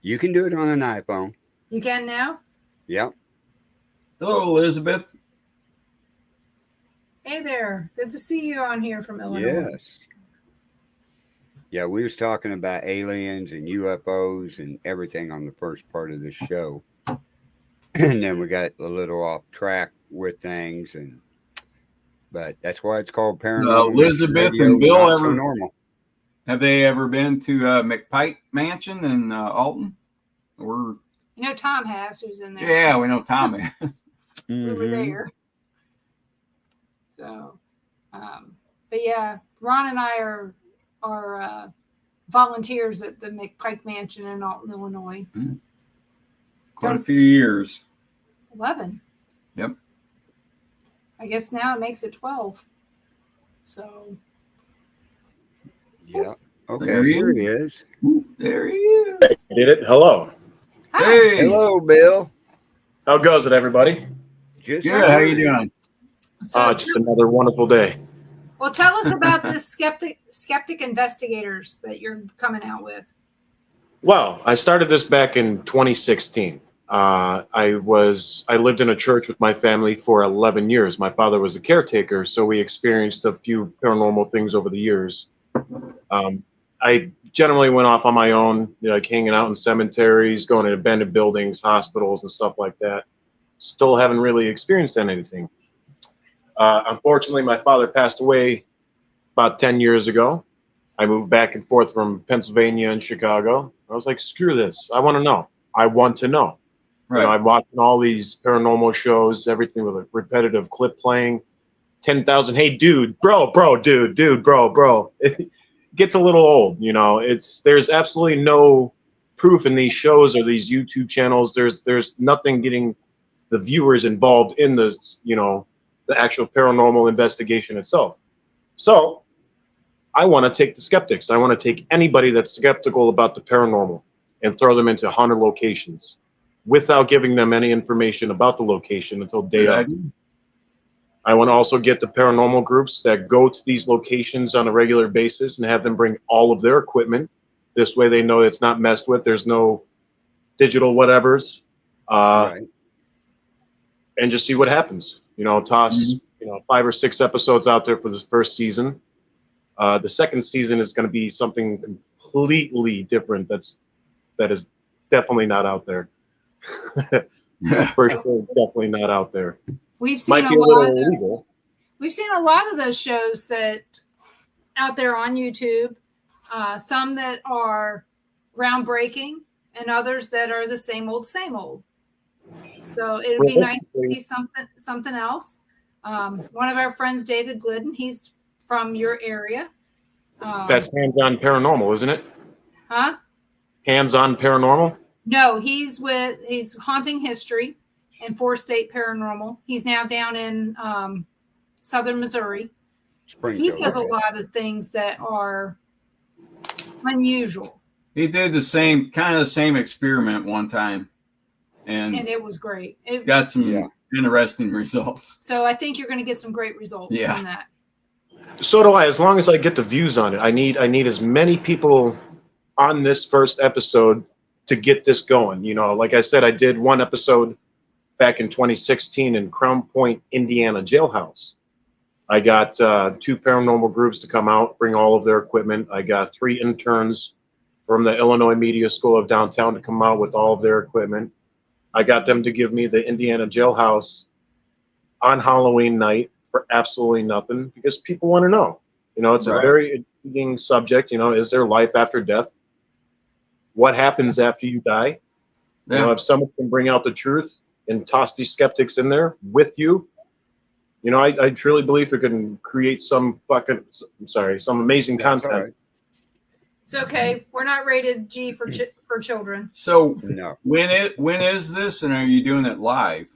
A: You can do it on an iPhone.
C: You can now?
A: Yep.
B: Hello, Elizabeth.
C: Hey there. Good to see you on here from Illinois.
A: Yes. Yeah, we was talking about aliens and UFOs and everything on the first part of this show. And then we got a little off track with things, but that's why it's called Paranormal.
B: Elizabeth and Bill
A: so normal.
B: Have they ever been to McPike Mansion in Alton? Or
C: you know Tom has, who's in there.
B: Yeah, we know Tom has.
C: We were there. So, but yeah, Ron and I are volunteers at the McPike Mansion in Alton, Illinois.
B: Mm-hmm. Quite a few years.
C: 11.
B: Yep.
C: I guess now it makes it 12. So.
A: Yeah. Okay, here he is.
B: There he is.
D: I did it. Hello.
C: Hi.
B: Hey.
A: Hello, Bill.
D: How goes it, everybody?
B: Just good. How you doing?
C: So,
D: just another wonderful day.
C: Well, tell us about this skeptic investigators that you're coming out with.
D: Well, I started this back in 2016. I lived in a church with my family for 11 years. My father was a caretaker, so we experienced a few paranormal things over the years. I generally went off on my own, like hanging out in cemeteries, going to abandoned buildings, hospitals, and stuff like that. Still haven't really experienced anything. Unfortunately, my father passed away about 10 years ago. I moved back and forth from Pennsylvania and Chicago. I was like, screw this. I want to know. I want to know. Right. You know, I'm watching all these paranormal shows, everything with a repetitive clip playing. 10,000, hey, dude, bro, dude, bro. It gets a little old, you know. There's absolutely no proof in these shows or these YouTube channels. There's nothing getting the viewers involved in the, you know, the actual paranormal investigation itself. So I want to take the skeptics. I want to take anybody that's skeptical about the paranormal and throw them into haunted locations without giving them any information about the location until day of. I want to also get the paranormal groups that go to these locations on a regular basis and have them bring all of their equipment. This way they know it's not messed with. There's no digital whatevers.
A: Right.
D: And just see what happens. You know, toss 5 or 6 episodes out there for this first season. The second season is going to be something completely different. That is definitely not out there. First show, definitely not out there.
C: We've seen we've seen a lot of those shows that out there on YouTube. Some that are groundbreaking, and others that are the same old. So it would be nice to see something else. One of our friends, David Glidden, he's from your area.
D: That's Hands-On Paranormal, isn't it?
C: Huh?
D: Hands-On Paranormal?
C: No, he's Haunting History and 4-State Paranormal. He's now down in southern Missouri. He does a lot of things that are unusual.
B: He did the same experiment one time, and
C: it was great. It
B: got some interesting results.
C: So I think you're going to get some great results from that.
D: So do I. As long as I get the views on it, I need as many people on this first episode to get this going. You know, like I said, I did one episode back in 2016 in Crown Point, Indiana jailhouse. I got 2 paranormal groups to come out, bring all of their equipment. I got 3 interns from the Illinois Media School of Downtown to come out with all of their equipment. I got them to give me the Indiana jailhouse on Halloween night for absolutely nothing, because people want to know. You know, it's a very intriguing subject. You know, is there life after death? What happens after you die? You know, if someone can bring out the truth and toss these skeptics in there with you, you know, I truly believe it can create some amazing content.
A: Right.
C: It's okay. We're not rated G for children.
B: So
A: no.
B: When is this, and are you doing it live?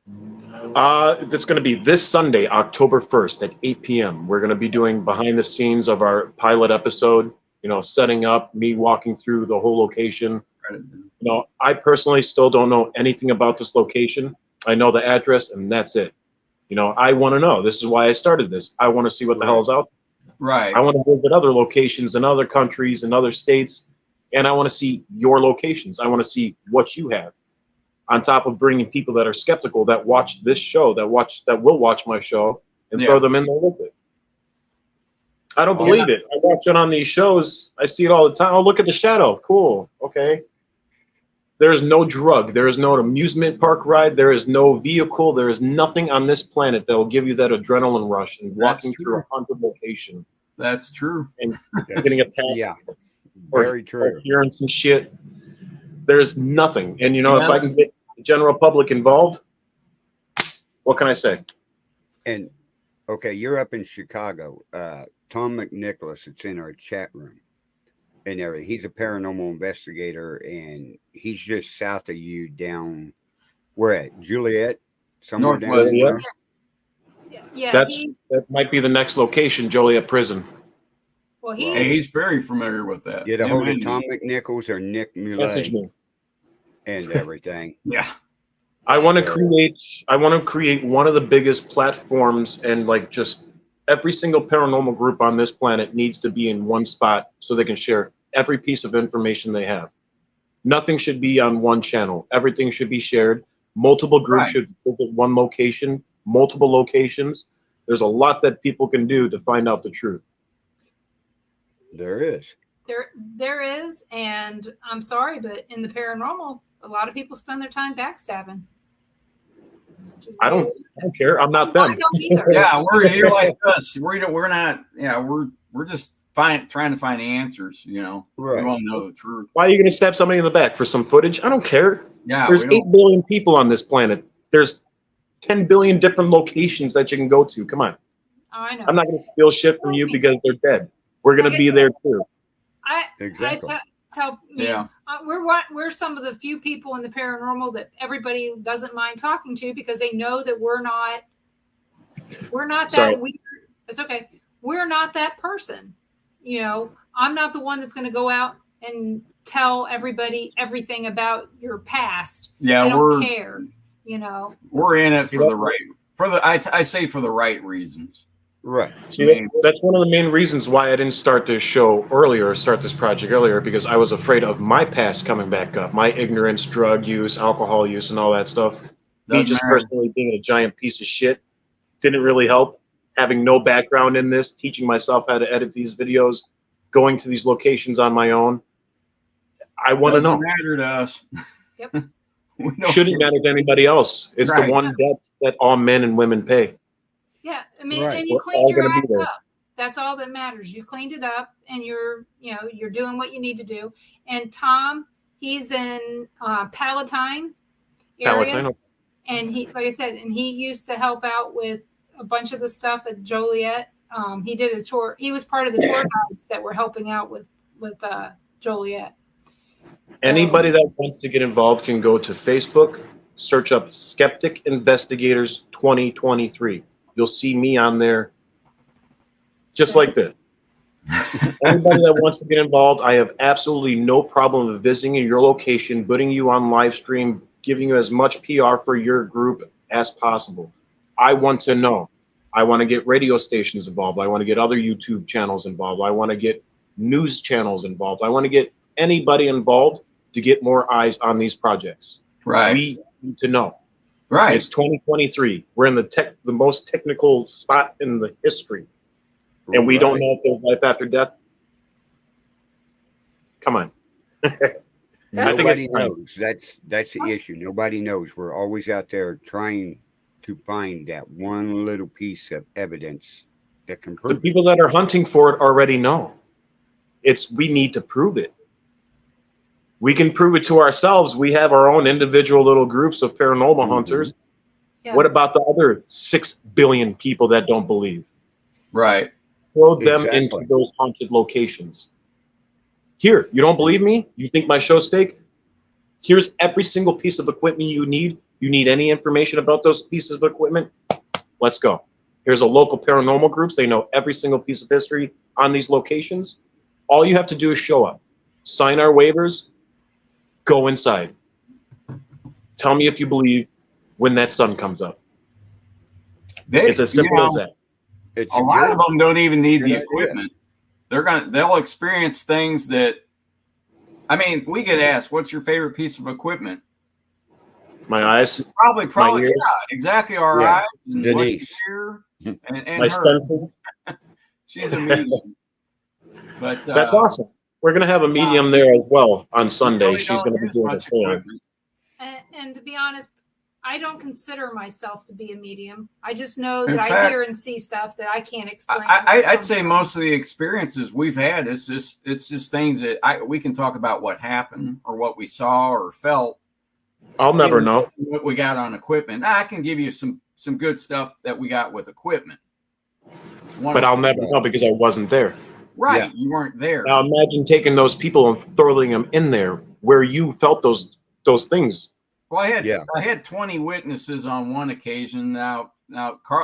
D: It's going to be this Sunday, October 1st at 8 p.m. We're going to be doing behind the scenes of our pilot episode, you know, setting up, me walking through the whole location. You know, I personally still don't know anything about this location. I know the address, and that's it. You know, I want to know. This is why I started this. I want to see what the hell is out there.
B: Right.
D: I want to visit other locations in other countries and other states, and I want to see your locations. I want to see what you have. On top of bringing people that are skeptical, that watch this show, that will watch my show, and throw them in there with it. I don't believe it. I watch it on these shows. I see it all the time. Oh, look at the shadow. Cool. Okay. There is no drug. There is no amusement park ride. There is no vehicle. There is nothing on this planet that will give you that adrenaline rush and walking through a haunted location.
B: That's true.
D: And getting attacked.
A: Yeah. Very true.
D: Hearing some shit. There's nothing. And, you know, if I can get the general public involved, what can I say?
A: And, okay, you're up in Chicago. Tom McNicholas, it's in our chat room. And he's a paranormal investigator, and he's just south of you down, where at? Juliet? Somewhere down there?
C: Yeah.
D: That might be the next location, Joliet Prison.
C: Well,
B: he's very familiar with that.
A: Get a hold of Tom McNichols or Nick Muley and everything.
B: Yeah.
D: I want to create one of the biggest platforms, and like just every single paranormal group on this planet needs to be in one spot so they can share every piece of information they have. Nothing should be on one channel. Everything should be shared. Multiple groups should visit one location, multiple locations. There's a lot that people can do to find out the truth.
A: There is.
C: There is, and I'm sorry, but in the paranormal, a lot of people spend their time backstabbing.
D: I don't care. I'm not them.
C: I don't either.
B: Yeah, you're like us. We're not. Yeah, we're just trying to find answers. You know,
A: right.
B: We want to know the truth.
D: Why are you going to stab somebody in the back for some footage? I don't care.
B: Yeah,
D: there's 8 billion people on this planet. There's 10 billion different locations that you can go to. Come on.
C: Oh, I know.
D: I'm not going to steal shit from you because they're dead. We're going to be there too.
A: Exactly.
C: We're some of the few people in the paranormal that everybody doesn't mind talking to, because they know that we're not that weird. It's okay. We're not that person. You know, I'm not the one that's going to go out and tell everybody everything about your past.
B: Yeah,
C: I don't care. You know,
B: we're in it for the right reasons.
A: Right.
D: See, that's one of the main reasons why I didn't start this show earlier, start this project earlier, because I was afraid of my past coming back up, my ignorance, drug use, alcohol use, and all that stuff. Me just personally being a giant piece of shit didn't really help. Having no background in this, teaching myself how to edit these videos, going to these locations on my own. I want to know.
B: Doesn't matter to us.
C: Yep.
D: Shouldn't matter to anybody else. It's the one debt that all men and women pay.
C: Yeah, I mean, and you cleaned your act up. That's all that matters. You cleaned it up, and you're doing what you need to do. And Tom, he's in Palatine area, and he, like I said, and he used to help out with a bunch of the stuff at Joliet. He did a tour. He was part of the tour guides that were helping out with Joliet. So,
D: anybody that wants to get involved can go to Facebook, search up Skeptic Investigators 2023. You'll see me on there, just like this. Anybody that wants to get involved, I have absolutely no problem with visiting your location, putting you on live stream, giving you as much PR for your group as possible. I want to know. I want to get radio stations involved. I want to get other YouTube channels involved. I want to get news channels involved. I want to get anybody involved to get more eyes on these projects.
B: Right.
D: We need to know.
B: Right.
D: It's 2023. We're in the most technical spot in the history. And we don't know if there's life after death. Come on.
A: Nobody knows. That's the issue. Nobody knows. We're always out there trying to find that one little piece of evidence that can prove
D: the people that are hunting for it already know. We need to prove it. We can prove it to ourselves. We have our own individual little groups of paranormal hunters. Yeah. What about the other 6 billion people that don't believe?
B: Right.
D: Throw them into those haunted locations. Here, you don't believe me? You think my show's fake? Here's every single piece of equipment you need. You need any information about those pieces of equipment? Let's go. Here's a local paranormal groups. They know every single piece of history on these locations. All you have to do is show up, sign our waivers, go inside. Tell me if you believe when that sun comes up. It's as simple as that.
B: A lot of them don't even need the equipment. They'll experience things that, I mean, we get asked, what's your favorite piece of equipment?
D: My eyes.
B: Probably, yeah, exactly. Our eyes. And
A: Denise.
B: And
D: my
B: her. She's a medium. But
D: that's awesome. We're gonna have a medium there as well on Sunday. Really She's gonna be doing the seance.
C: And to be honest, I don't consider myself to be a medium. I just know that I hear and see stuff that I can't explain.
B: I'd say most of the experiences we've had, it's just things that we can talk about what happened or what we saw or felt.
D: I'll never know
B: what we got on equipment. I can give you some good stuff that we got with equipment.
D: But I'll never know because I wasn't there.
B: Right, yeah. You weren't there.
D: Now imagine taking those people and throwing them in there where you felt those things.
B: Well, I had 20 witnesses on one occasion. Now,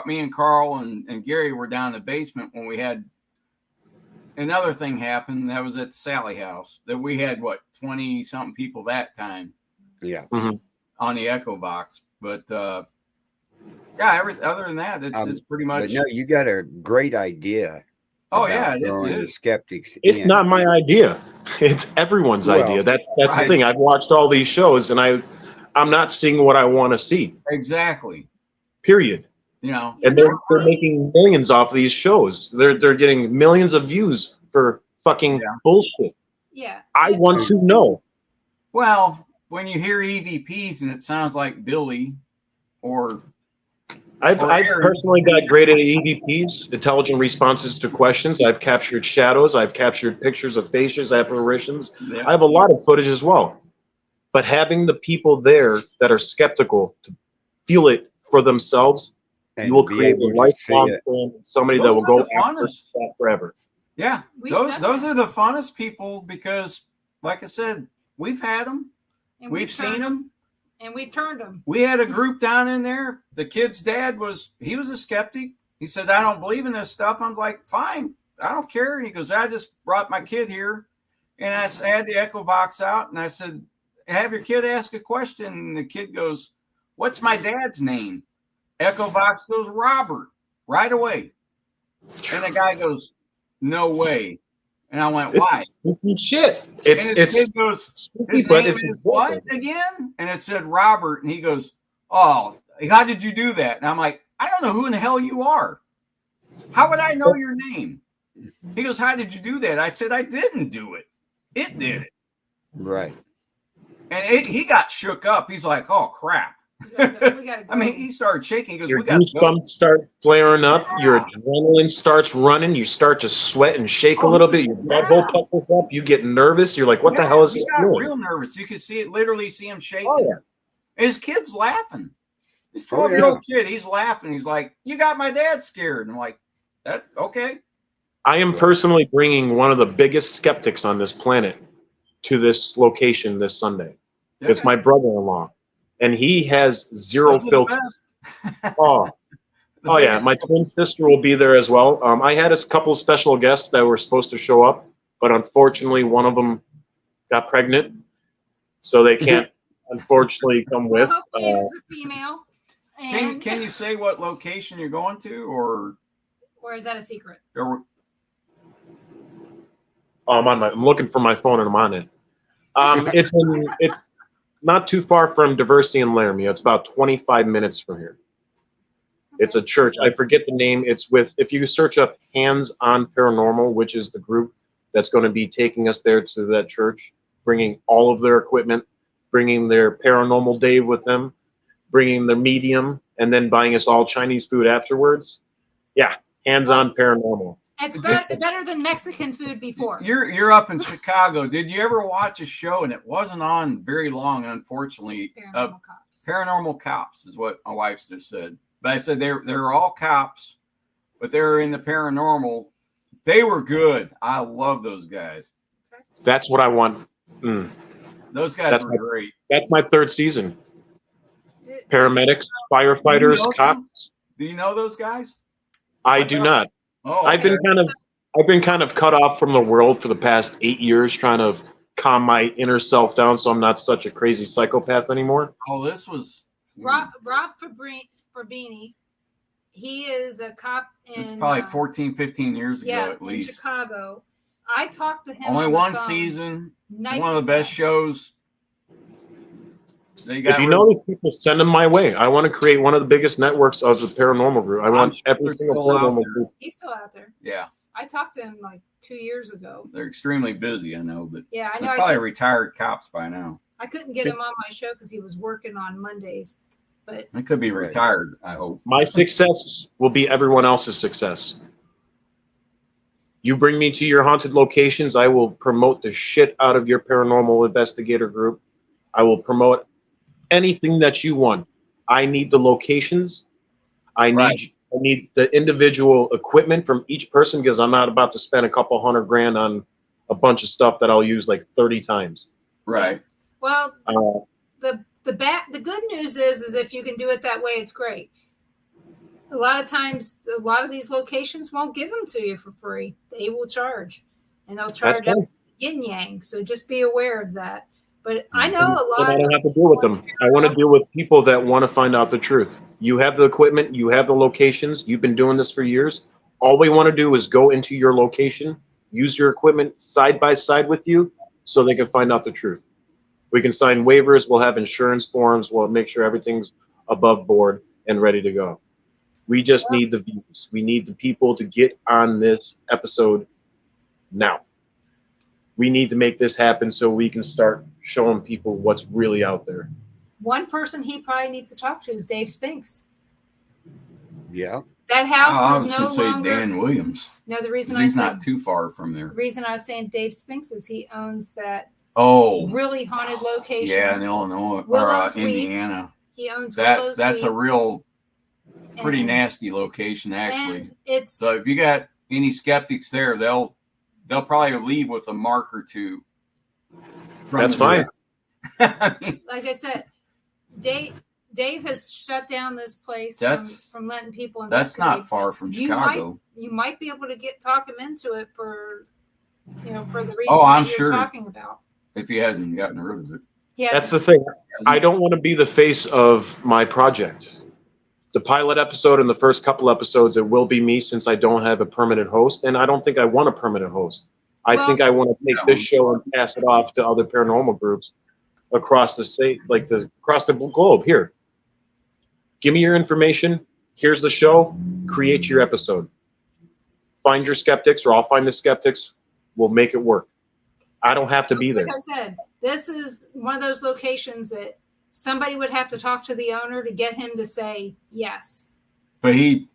B: me and Carl and Gary were down in the basement when we had another thing happen. That was at Sally House. That we had 20 something people that time.
A: Yeah.
D: Mm-hmm.
B: On the Echo Box, but other than that, it's pretty much.
A: But no, you got a great idea.
B: Oh yeah,
A: the skeptics.
D: It's not my idea. It's everyone's idea. That's right. The thing. I've watched all these shows, and I'm not seeing what I want to see.
B: Exactly.
D: Period.
B: You know,
D: and they're making millions off these shows. They're getting millions of views for fucking bullshit.
C: Yeah.
D: I want to know.
B: Well, when you hear EVPs and it sounds like Billy or
D: I've personally got great at EVPs, intelligent responses to questions. I've captured shadows. I've captured pictures of faces, apparitions. Yeah. I have a lot of footage as well. But having the people there that are skeptical to feel it for themselves, and you will create a lifelong friend, somebody that will go after that forever.
B: Yeah, those are the funnest people because, like I said, we've had them. And we've seen them.
C: And we've turned them.
B: We had a group down in there. The kid's dad was a skeptic. He said, I don't believe in this stuff. I'm like, fine. I don't care. And he goes, I just brought my kid here. And I had the Echo Box out. And I said, have your kid ask a question. And the kid goes, what's my dad's name? Echo Box goes, Robert, right away. And the guy goes, no way. And I went, why?
D: Shit.
B: His kid goes, his name is what again? And it said Robert. And he goes, oh, how did you do that? And I'm like, I don't know who in the hell you are. How would I know your name? He goes, how did you do that? I said, I didn't do it. It did it.
A: Right.
B: And he got shook up. He's like, oh, crap.
C: We gotta go.
B: I mean, he started shaking. He goes,
D: your goosebumps start flaring up. Your adrenaline starts running. You start to sweat and shake a little bit. Your blood hole puckers up. You get nervous. You're like, what the hell is this doing?
B: Real nervous. You can see it, literally see him shaking. Oh, yeah. His kid's laughing. This 12-year-old kid, he's laughing. He's like, you got my dad scared. And I'm like, that's okay.
D: I am personally bringing one of the biggest skeptics on this planet to this location this Sunday. Okay. It's my brother-in-law. And he has zero filter. Oh yeah, my twin sister will be there as well. I had a couple of special guests that were supposed to show up, but unfortunately, one of them got pregnant, so they can't unfortunately come with.
C: Well, hopefully it is a female. And
B: Can you say what location you're going to, or
C: is that a secret?
D: I'm looking for my phone and I'm on it. It's not too far from Diversity in Laramie. It's about 25 minutes from here. Okay. It's a church. I forget the name. It's with, if you search up Hands on Paranormal, which is the group that's going to be taking us there to that church, bringing all of their equipment, bringing their paranormal Dave with them, bringing their medium, and then buying us all Chinese food afterwards. Yeah, Hands on Paranormal.
C: It's better than Mexican food before.
B: You're up in Chicago. Did you ever watch a show, and it wasn't on very long, unfortunately?
C: Paranormal Cops.
B: Paranormal Cops is what my wife just said. But I said they're all cops, but they're in the paranormal. They were good. I love those guys.
D: That's what I want.
B: Those guys were great.
D: That's my third season. Paramedics, firefighters, cops.
B: Do you know those guys?
D: I do not.
B: Oh, okay.
D: I've been kind of cut off from the world for the past 8 years, trying to calm my inner self down so I'm not such a crazy psychopath anymore.
B: Oh, this was
C: Rob Fabrini. He is a cop in.
B: This is probably 14, 15 years ago at least.
C: In Chicago. I talked to him.
B: Only one season. One of the best shows.
D: If you know these people, send them my way. I want to create one of the biggest networks of the paranormal group. I want every single paranormal group.
C: He's still out there.
B: Yeah.
C: I talked to him like 2 years ago.
B: They're extremely busy, I know, but
C: yeah, I know.
B: They're probably retired cops by now.
C: I couldn't get him on my show because he was working on Mondays, but
B: I could be retired. I hope
D: my success will be everyone else's success. You bring me to your haunted locations, I will promote the shit out of your paranormal investigator group. I will promote anything that you want. I need the locations. I need the individual equipment from each person because I'm not about to spend a couple $100,000 on a bunch of stuff that I'll use like 30 times.
B: Right.
C: Well, the good news is if you can do it that way, it's great. A lot of times, a lot of these locations won't give them to you for free. They will charge, and they'll charge up yin yang. So just be aware of that. But I know a lot.
D: I don't have to deal with them. I want to deal with people that want to find out the truth. You have the equipment. You have the locations. You've been doing this for years. All we want to do is go into your location, use your equipment side by side with you so they can find out the truth. We can sign waivers. We'll have insurance forms. We'll make sure everything's above board and ready to go. We just need the views. We need the people to get on this episode now. We need to make this happen so we can start showing people what's really out there.
C: One person he probably needs to talk to is Dave Spinks.
A: Yeah.
C: That house is no longer.
B: Dan Williams.
C: No, the reason
B: he's not too far from there.
C: The reason I was saying Dave Spinks is he owns that really haunted location.
B: Yeah, in Illinois or Indiana.
C: He owns
B: that's a real pretty nasty location actually. So if you got any skeptics there, they'll probably leave with a mark or two.
D: That's fine.
C: Like I said, Dave has shut down this place from letting people investigate.
B: That's not far from Chicago.
C: You might be able to talk him into it for the reason you're talking about.
B: If he hadn't gotten rid of it.
D: That's the thing. I don't want to be the face of my project. The pilot episode and the first couple episodes, it will be me since I don't have a permanent host, and I don't think I want a permanent host. I think I want to take this show and pass it off to other paranormal groups across the state, across the globe. Here, give me your information. Here's the show. Create your episode. Find your skeptics, or I'll find the skeptics. We'll make it work. I don't have to be there.
C: Like I said, this is one of those locations that somebody would have to talk to the owner to get him to say yes.
B: But I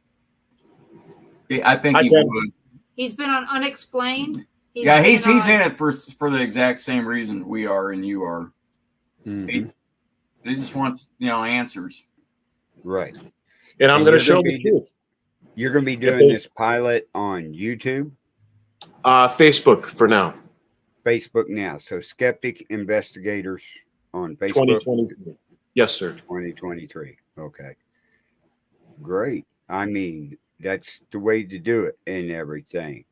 B: think he would.
C: He's been on Unexplained.
B: He's in it for the exact same reason we are and you are. Mm-hmm. He just wants answers.
A: Right.
D: And I'm going to show the truth.
A: You're going to be doing this pilot on YouTube?
D: Facebook for now.
A: Facebook now. So Skeptic Investigators on Facebook.
D: 2023. Yes, sir.
A: 2023. Okay. Great. I mean, that's the way to do it and everything.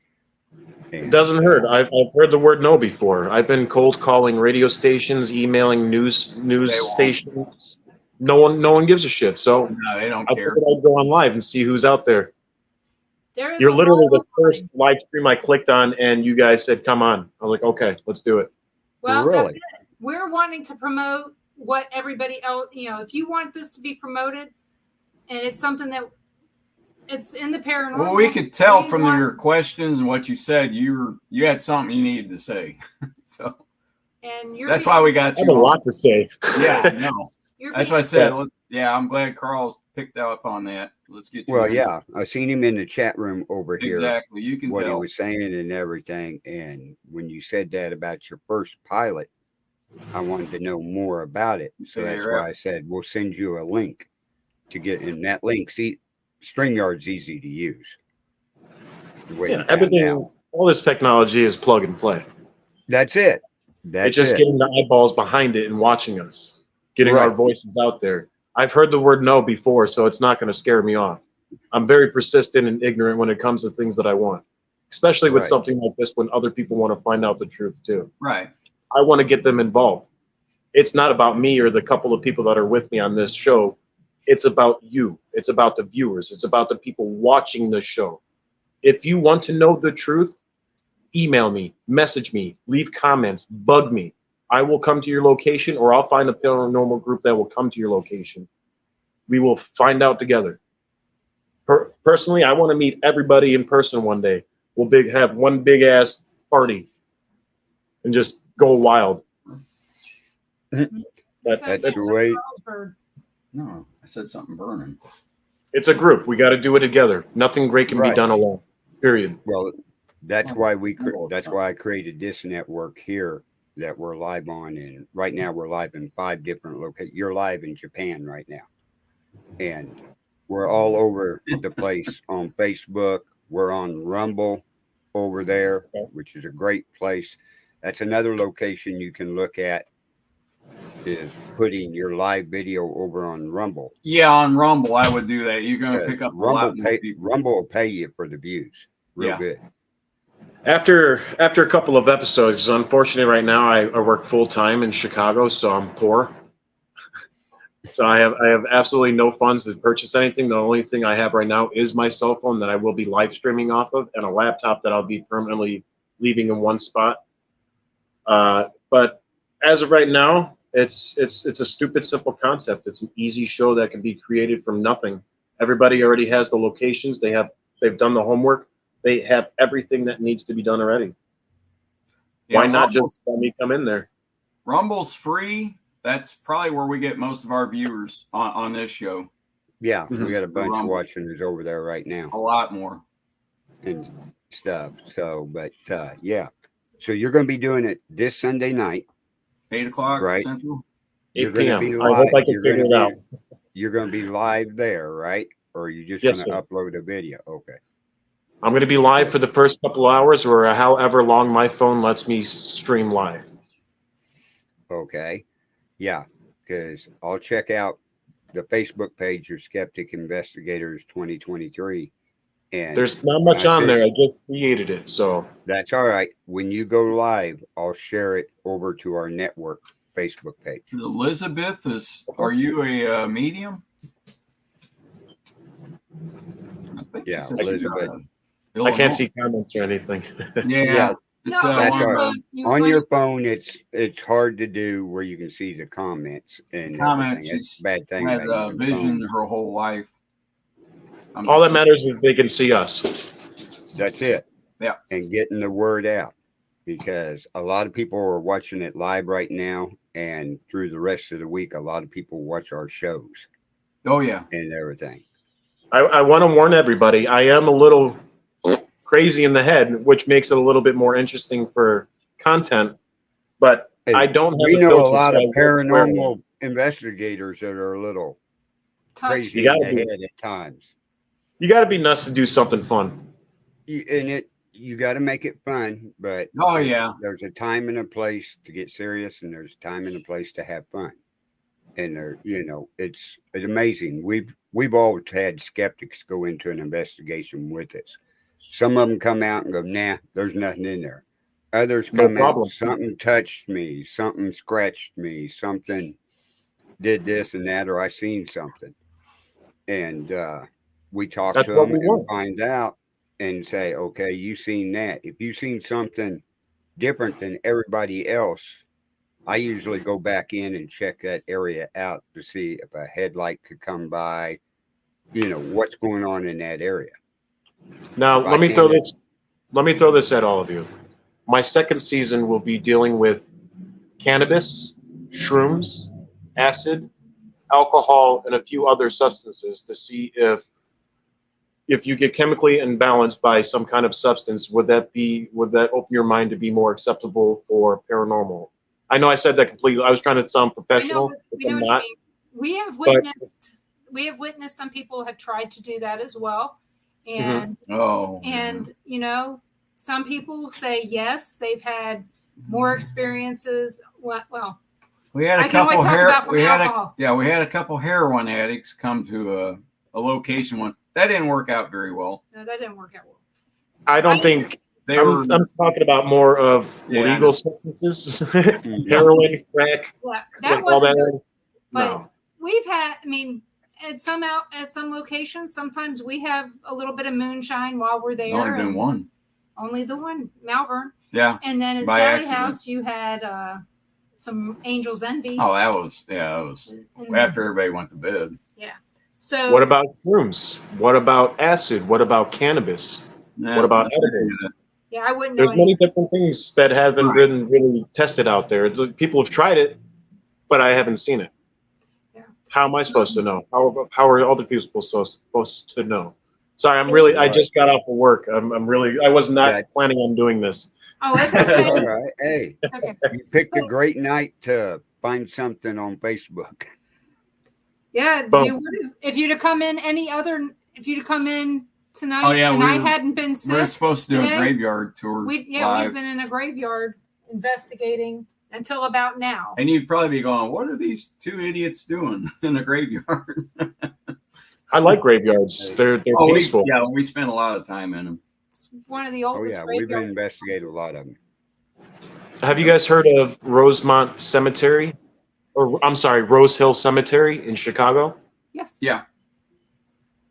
D: It
A: And
D: doesn't hurt. I've heard the word no before. I've been cold calling radio stations, emailing news
B: They won't.
D: stations. No one gives a shit. So
B: No, they don't
D: I
B: care.
D: figured I'd go on live and see who's out there.
C: There is
D: You're
C: a
D: literally
C: lot
D: the first live stream I clicked on, and you guys said, "Come on." I was like, "Okay, let's do it."
C: Well,
A: Really?
C: that's it. We're wanting to promote what everybody else, if you want this to be promoted and it's something that it's in the paranormal.
B: Well, we could tell from your questions and what you said, you had something you needed to say. So
C: and
B: that's why we got
D: I
B: you.
D: have a lot to say.
B: Yeah, no. That's why I said,
D: Yeah.
B: I'm glad Carl's picked up on that. Let's get you.
A: Well,
B: in.
A: yeah, I seen him in the chat room over here.
B: Exactly. You can
A: what
B: tell
A: he was saying and everything. And when you said that about your first pilot, I wanted to know more about it. So
B: Yeah,
A: that's
B: right.
A: why I said we'll send you a link to get in that link. See, StreamYard's easy to use. The way you found out.
D: All this technology is plug and play.
A: That's it.
D: It's just getting the eyeballs behind it and watching us, getting our voices out there. I've heard the word no before, so it's not going to scare me off. I'm very persistent and ignorant when it comes to things that I want, especially with something like this when other people want to find out the truth too.
B: Right.
D: I want to get them involved. It's not about me or the couple of people that are with me on this show. It's about you. It's about the viewers. It's about the people watching the show. If you want to know the truth, email me, message me, leave comments, bug me. I will come to your location, or I'll find a paranormal group that will come to your location. We will find out together. Personally, I want to meet everybody in person one day. We'll have one big ass party and just go wild.
A: That's the way.
B: No, I said something burning.
D: It's a group. We got to do it together. Nothing great can be done alone. Period.
A: Well, that's why I created this network here that we're live on, and right now we're live in 5 different locations. You're live in Japan right now, and we're all over the place on Facebook. We're on Rumble over there, which is a great place. That's another location you can look at, is putting your live video over on Rumble.
B: Yeah, on Rumble, I would do that. You're going to pick up
A: Rumble. Rumble will pay you for the views. Real good.
D: After a couple of episodes, unfortunately, right now I work full time in Chicago, so I'm poor. So I have absolutely no funds to purchase anything. The only thing I have right now is my cell phone that I will be live streaming off of, and a laptop that I'll be permanently leaving in one spot. But as of right now, it's a stupid, simple concept. It's an easy show that can be created from nothing. Everybody already has the locations. They've done the homework. They have everything that needs to be done already. Yeah, why not just let me come in there?
B: Rumble's free. That's probably where we get most of our viewers on this show.
A: Yeah, we got a bunch watching us over there right now.
B: A lot more.
A: And stuff. So, but yeah. So you're going to be doing it this Sunday night.
B: 8 o'clock
A: right?
B: Central.
D: 8 p.m. I hope I can figure it out.
A: You're going to be live there, right? Or are you just going to upload a video? Okay.
D: I'm going to be live for the first couple hours, or however long my phone lets me stream live.
A: Okay. Yeah, because I'll check out the Facebook page, your Skeptic Investigators 2023. And
D: there's not much on there. I just created it, so
A: that's all right. When you go live, I'll share it over to our network Facebook page.
B: Elizabeth, are you a medium?
A: Yeah, Elizabeth.
D: I can't see comments or anything.
B: Yeah.
A: That's on your phone. It's hard to do where you can see the comments and
B: comments.
A: It's a bad thing.
B: Had a vision her whole life.
D: All that matters is they can see us.
A: That's it.
B: Yeah.
A: And getting the word out, because a lot of people are watching it live right now, and through the rest of the week, a lot of people watch our shows.
B: Oh yeah,
A: and everything.
D: I want to warn everybody. I am a little crazy in the head, which makes it a little bit more interesting for content. But I don't have.
A: We know a lot of paranormal investigators that are a little crazy in the head at times.
D: You got to be nuts to do something fun.
A: You got to make it fun, but there's a time and a place to get serious, and there's a time and a place to have fun. And it's amazing. we've always had skeptics go into an investigation with us. Some of them come out and go, nah, there's nothing in there. Others
D: No
A: come
D: problem.
A: out, something touched me, something scratched me, something did this and that, or I seen something. And we talk
D: That's
A: to
D: what
A: them
D: we
A: and
D: want.
A: find out and say, okay, you seen that. If you seen something different than everybody else, I usually go back in and check that area out to see if a headlight could come by, what's going on in that area.
D: Now,
A: If I can't,
D: let me throw this at all of you. My second season will be dealing with cannabis, shrooms, acid, alcohol, and a few other substances to see if you get chemically imbalanced by some kind of substance, would that open your mind to be more acceptable for paranormal? I know I said that completely. I was trying to sound professional.
C: We know what you mean. We have witnessed some people have tried to do that as well. And some people say yes, they've had more experiences. Well,
B: we had a couple we had a couple heroin addicts come to a location one. That didn't work out very well.
C: No, that didn't work out well.
D: I don't think I'm talking about more of legal substances, heroin, crack.
C: Yeah, that wasn't good. But
D: no.
C: We've had, at some locations, sometimes we have a little bit of moonshine while we're there.
B: Only been one.
C: Only the one, Malvern.
B: Yeah.
C: And then at Sally House, you had some Angel's Envy.
B: Oh, that was after everybody went to bed.
C: Yeah. So
D: what about shrooms? What about acid? What about cannabis? What about edibles?
C: Yeah, I wouldn't know.
D: There's many different things that haven't been really tested out there. People have tried it, but I haven't seen it. Yeah. How am I supposed to know? How are other people supposed to know? Sorry, I just got off of work. I was not planning on doing this.
C: Oh, that's okay.
A: All right. Hey, you picked a great night to find something on Facebook.
C: Yeah, if you'd have come in tonight, I hadn't been sick.
B: We're supposed to do a graveyard tour.
C: We've been in a graveyard investigating until about now.
B: And you'd probably be going, "What are these two idiots doing in the graveyard?"
D: I like graveyards. They're peaceful.
B: We spend a lot of time in them.
C: It's one of the oldest.
A: Oh yeah, we've investigated a lot of them.
D: Have you guys heard of Rosemont Cemetery? Or I'm sorry, Rose Hill Cemetery in Chicago?
C: Yes.
B: Yeah.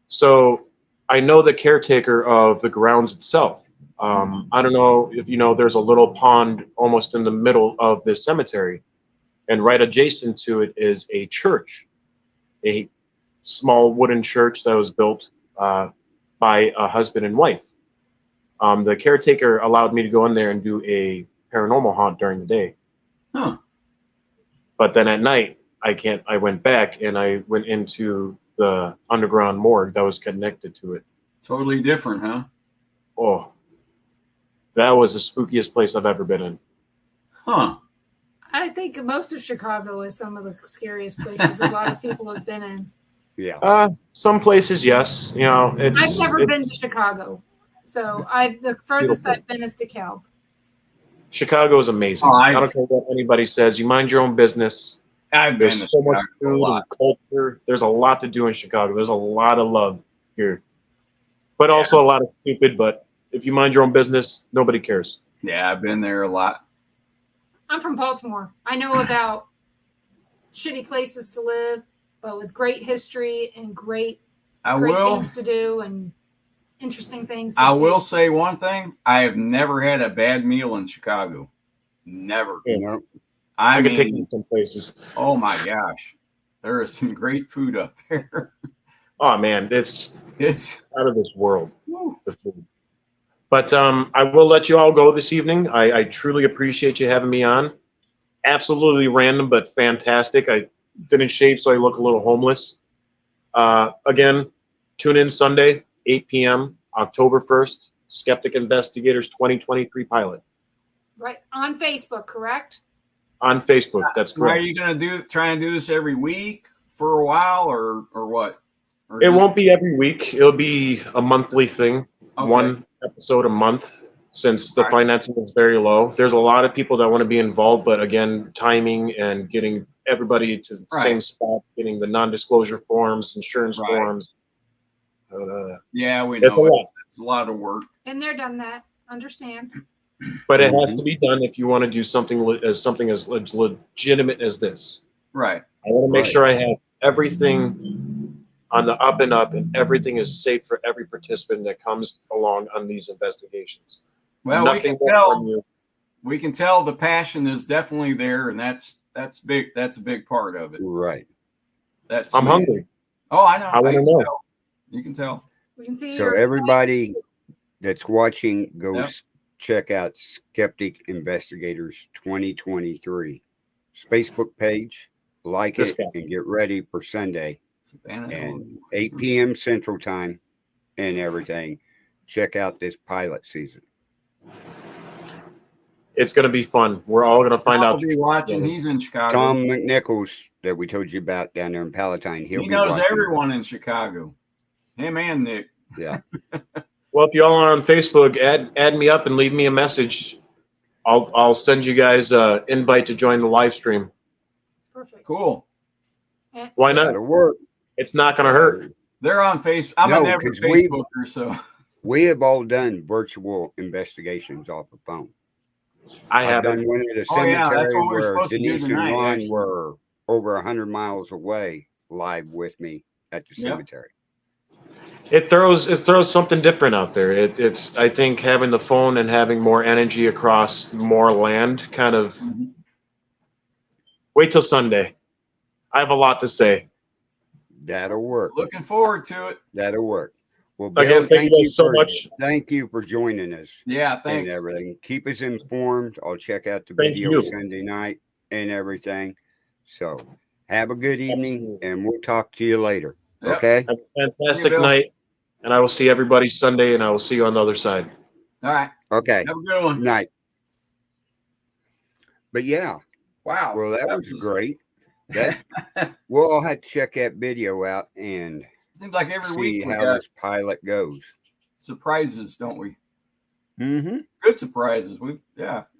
D: So I know the caretaker of the grounds itself. I don't know if you know, there's a little pond almost in the middle of this cemetery, and right adjacent to it is a church, a small wooden church that was built by a husband and wife. The caretaker allowed me to go in there and do a paranormal haunt during the day.
B: Huh.
D: But then at night, I went back and I went into the underground morgue that was connected to it.
B: Totally different, huh?
D: Oh, that was the spookiest place I've ever been in.
B: Huh.
C: I think most of Chicago is some of the scariest places a lot of people have been in.
D: Yeah. Some places, yes. I've
C: never been to Chicago. So the furthest I've been is DeKalb.
D: Chicago is amazing. I don't care what anybody says. You mind your own business.
B: There's
D: so much food and culture. There's a lot to do in Chicago. There's a lot of love here, but also a lot of stupid. But if you mind your own business, nobody cares.
B: Yeah, I've been there a lot.
C: I'm from Baltimore. I know about shitty places to live, but with great history and great things to do and interesting things.
B: I will say one thing. I have never had a bad meal in Chicago. Never.
D: Yeah. I could take you some places.
B: Oh my gosh. There is some great food up there.
D: Oh man, it's out of this world. The food. But I will let you all go this evening. I truly appreciate you having me on. Absolutely random, but fantastic. I didn't shave, so I look a little homeless. Again, tune in Sunday, 8 p.m., October 1st, Skeptic Investigators 2023 pilot.
C: Right, on Facebook, correct?
D: On Facebook, that's correct.
B: Are you going to try and do this every week for a while, or what?
D: It won't be every week. It'll be a monthly thing, one episode a month, since the financing is very low. There's a lot of people that want to be involved, but again, timing and getting everybody to the
B: Right.
D: same spot, getting the non-disclosure forms, insurance
B: Right.
D: forms.
B: Yeah, we
D: It's a
B: know
D: lot.
B: it's a lot of work.
C: And they're done that. Understand?
D: But it has to be done if you want to do something as legitimate as this.
B: Right.
D: I want to make
A: Right.
D: sure I have everything on the up and up, and everything is safe for every participant that comes along on these investigations.
B: Well,
D: Nothing will harm you.
B: we can tell the passion is definitely there, and that's big. That's a big part of it.
A: Right.
B: That's
D: I'm hungry.
B: Oh, I know.
D: I want to know.
B: Tell. You can tell.
C: We can see
A: So
C: your
A: everybody that's watching, go
B: Yep.
A: check out Skeptic Investigators 2023 Facebook page, like
D: This
A: it,
D: guy.
A: and get ready for Sunday
B: Savannah,
A: and 8 p.m. Central Time and everything. Check out this pilot season.
D: It's going to be fun. We're all going to find
B: I'll
D: out.
B: be watching. He's in Chicago.
A: Tom McNichols, that we told you about down there in Palatine,
B: He
A: be
B: knows
A: watching.
B: everyone in Chicago. Him and Nick.
A: Yeah.
D: Well, if y'all are on Facebook, add me up and leave me a message. I'll send you guys an invite to join the live stream.
C: perfect.
B: Cool.
D: Why not?
A: That'll work.
D: It's not going to hurt.
B: They're on Facebook. I'm
A: No,
B: a never
A: 'cause we-
B: Facebooker, so
A: We have all done virtual investigations off the phone.
D: I
A: I've
D: haven't.
A: done one at a
B: Oh, yeah, that's
A: cemetery
B: what we were
A: where
B: supposed to do
A: Denise and
B: tonight,
A: Ron
B: actually.
A: were over 100 miles away live with me at the
B: Yep.
A: cemetery.
D: It throws something different out there. It's I think having the phone and having more energy across more land kind of. Wait till Sunday. I have a lot to say.
A: That'll work.
B: looking forward to it.
A: That'll work. Well, Bill,
D: Again, thank you so much.
A: Thank you for joining us
B: Yeah,
A: and
B: thanks.
A: everything. Keep us informed. I'll check out the
D: Thank
A: video
D: you.
A: Sunday night and everything. So have a good evening,
D: Absolutely.
A: and we'll talk to you later.
B: Yep.
A: Okay?
D: Have a fantastic
B: Bill.
D: night, and I will see everybody Sunday, and I will see you on the other side.
B: All right.
A: Okay.
B: Have a good one.
A: Night. But yeah,
B: Wow.
A: well, that was great. We'll all have to check that video out and
B: Seems like every
A: see
B: week we
A: how
B: got
A: this pilot goes.
B: surprises, don't we?
A: Mm-hmm.
B: Good surprises.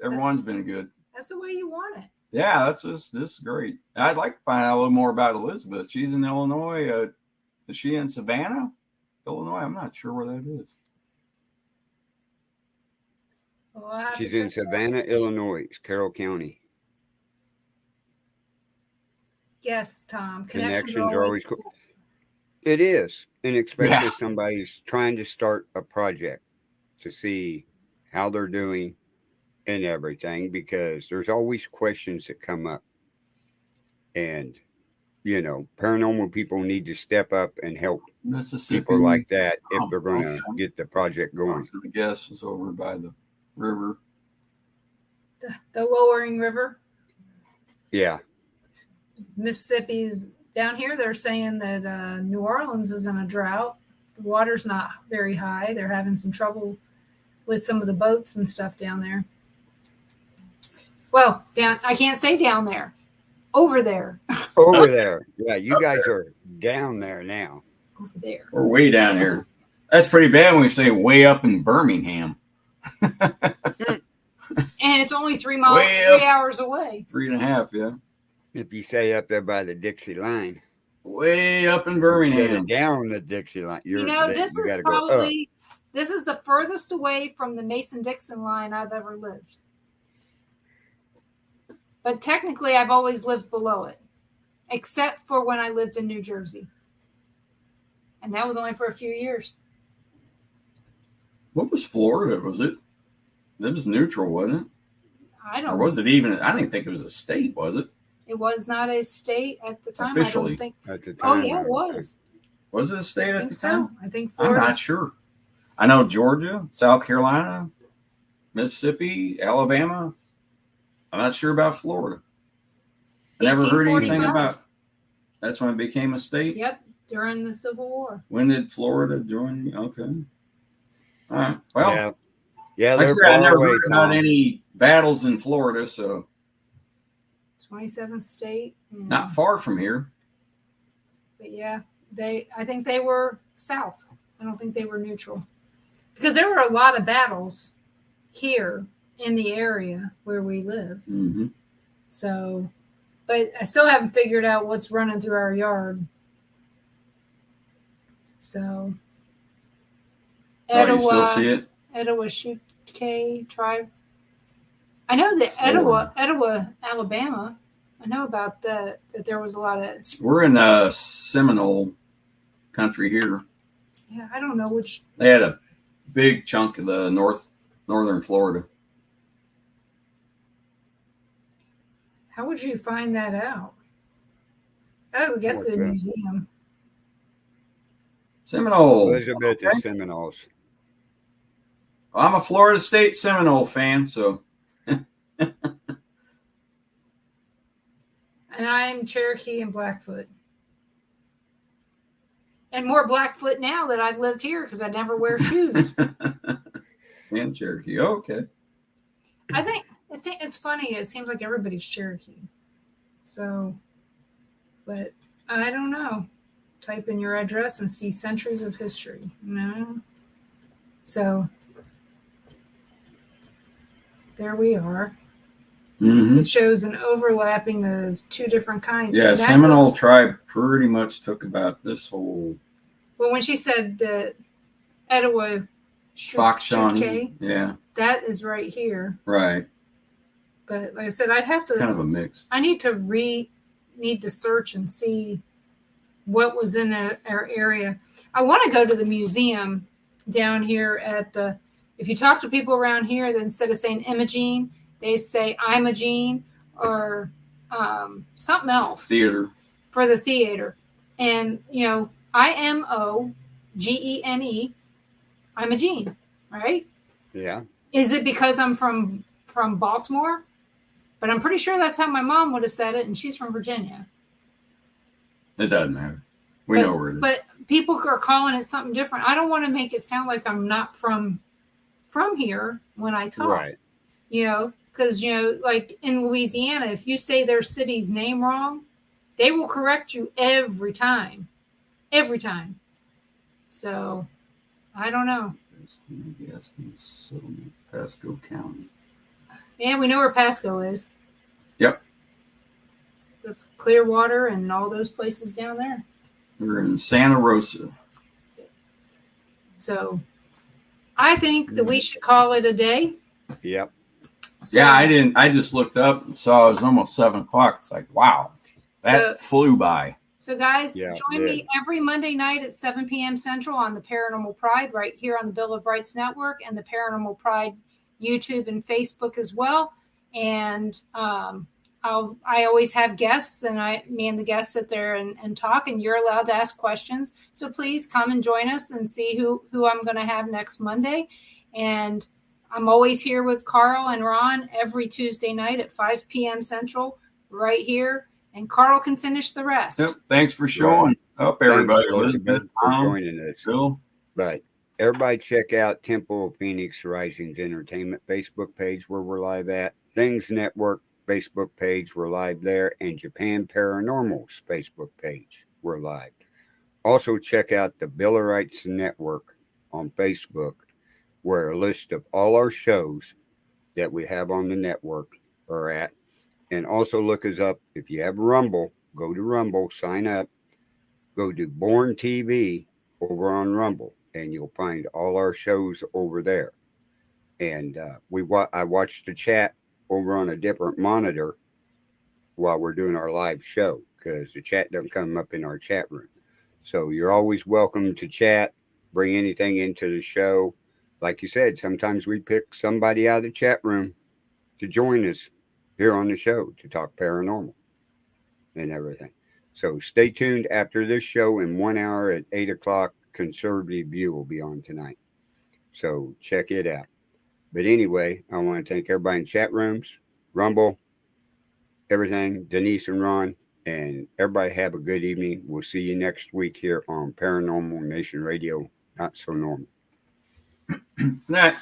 B: Everyone's been good.
C: That's the way you want it.
B: Yeah, this is great. I'd like to find out a little more about Elizabeth. She's in Illinois. Is she in Savannah, Illinois? I'm not sure where that is.
C: Well, I'll have
A: She's
C: to
A: in
C: check it out.
A: Savannah, Illinois, Carroll County.
C: Yes, Tom.
A: Connections are always cool. It is, and especially somebody's trying to start a project to see how they're doing and everything, because there's always questions that come up. And, paranormal people need to step up and help
B: Mississippi.
A: people like that if they're going to get the project
B: I
A: going.
B: was going to guess it's over by the river.
C: The lowering river,
A: Yeah.
C: Mississippi's down here. They're saying that New Orleans is in a drought. The water's not very high. They're having some trouble with some of the boats and stuff down there. Well, I can't say down there. Over there.
A: Over there. Yeah, you guys are down there now.
C: Over there.
B: We're way down here. That's pretty bad when we say way up in Birmingham.
C: And it's only 3 miles,
B: Way up.
C: 3 hours away.
B: 3.5, yeah.
A: If you say up there by the Dixie line,
B: Way up in
A: instead
B: Birmingham.
A: of down the Dixie line,
C: This
A: you
C: is
A: gotta go up.
C: probably this is the furthest away from the Mason-Dixon line I've ever lived. But technically, I've always lived below it, except for when I lived in New Jersey, and that was only for a few years.
B: What was Florida? Was it? That was neutral, wasn't it?
C: I
B: Or
C: don't.
B: was it even? I didn't think it was a state, was it?
C: It was not a state at the time.
B: Officially.
C: I don't think.
A: At the
C: Oh
A: time,
C: yeah,
A: I
C: it was.
B: Was it a state
C: I
B: at
C: think
B: the
C: so.
B: time?
C: I think
B: I'm
C: Florida.
B: not sure. I know Georgia, South Carolina, Mississippi, Alabama. I'm not sure about Florida. I never heard anything
C: 1845.
B: about. That's when it became a state.
C: Yep, during the Civil War.
B: When did Florida join? Okay. All right. Well,
A: yeah,
B: like I
A: they're
B: said, I
A: far
B: never
A: away,
B: heard about
A: Tom.
B: any battles in Florida, so
C: 27th state. and-
B: not far from here.
C: But yeah, I think they were south. I don't think they were neutral. Because there were a lot of battles here in the area where we live.
B: Mm-hmm.
C: So But I still haven't figured out what's running through our yard. So,
B: You still see it?
C: Etowah Chute tribe. I know that Etowah, Alabama. I know about that there was a lot of.
B: We're in the Seminole country here.
C: Yeah, I don't know which.
B: They had a big chunk of the northern Florida.
C: How would you find that out? I would guess the museum.
B: Seminole.
A: Elizabeth is Seminoles.
B: I'm a Florida State Seminole fan, so.
C: And I'm Cherokee and Blackfoot. And more Blackfoot now that I've lived here because I never wear shoes.
B: And Cherokee. Okay.
C: I think it's funny. It seems like everybody's Cherokee. So, but I don't know. Type in your address and see centuries of history. No. So, there we are. Mm-hmm. It shows an overlapping of two different kinds.
B: Yeah, Seminole tribe pretty much took about this whole.
C: Well, when she said the Etowah
B: Chute, yeah,
C: that is right here.
B: Right.
C: But like I said, I'd have to
B: kind of a mix.
C: I need to search and see what was in our area. I want to go to the museum down here at the. If you talk to people around here, then instead of saying Imogene, they say Imogene or something else.
B: Theater.
C: For the theater. And, IMOGENE, Imogene, right?
A: Yeah.
C: Is it because I'm from Baltimore? But I'm pretty sure that's how my mom would have said it, and she's from Virginia.
B: It doesn't matter. We know where it is.
C: But people are calling it something different. I don't want to make it sound like I'm not from here when I talk.
A: Right.
C: Because, like in Louisiana, if you say their city's name wrong, they will correct you every time. Every time. So, I don't know.
B: Pasco County.
C: Yeah, we know where Pasco is.
B: Yep.
C: That's Clearwater and all those places down there.
B: We're in Santa Rosa.
C: So, I think that we should call it a day.
A: Yep.
B: So, yeah, I just looked up and saw it was almost 7:00. It's like, wow, that flew by.
C: So, guys, join me every Monday night at 7 p.m. Central on the Paranormal Pride right here on the Bill of Rights Network and the Paranormal Pride YouTube and Facebook as well. And I always have guests, and me and the guests sit there and talk, and you're allowed to ask questions. So please come and join us and see who I'm going to have next Monday. And I'm always here with Carl and Ron every Tuesday night at 5 p.m. Central right here. And Carl can finish the rest.
B: Yep. Thanks for showing up, everybody.
A: Elizabeth, for joining us.
B: Bill.
A: But everybody check out Temple of Phoenix Rising's Entertainment Facebook page where we're live at. Things Network Facebook page, we're live there. And Japan Paranormal's Facebook page, we're live. Also check out the Bill of Rights Network on Facebook, where a list of all our shows that we have on the network are at. And also look us up. If you have Rumble, go to Rumble, sign up, go to Born TV over on Rumble, and you'll find all our shows over there. And I watched the chat over on a different monitor while we're doing our live show because the chat doesn't come up in our chat room. So you're always welcome to chat, bring anything into the show. Like you said, sometimes we pick somebody out of the chat room to join us here on the show to talk paranormal and everything. So stay tuned after this show in 1 hour at 8 o'clock. Conservative View will be on tonight. So check it out. But anyway, I want to thank everybody in chat rooms, Rumble, everything, Denise and Ron, and everybody have a good evening. We'll see you next week here on Paranormal Nation Radio, Not So Normal.
B: Night.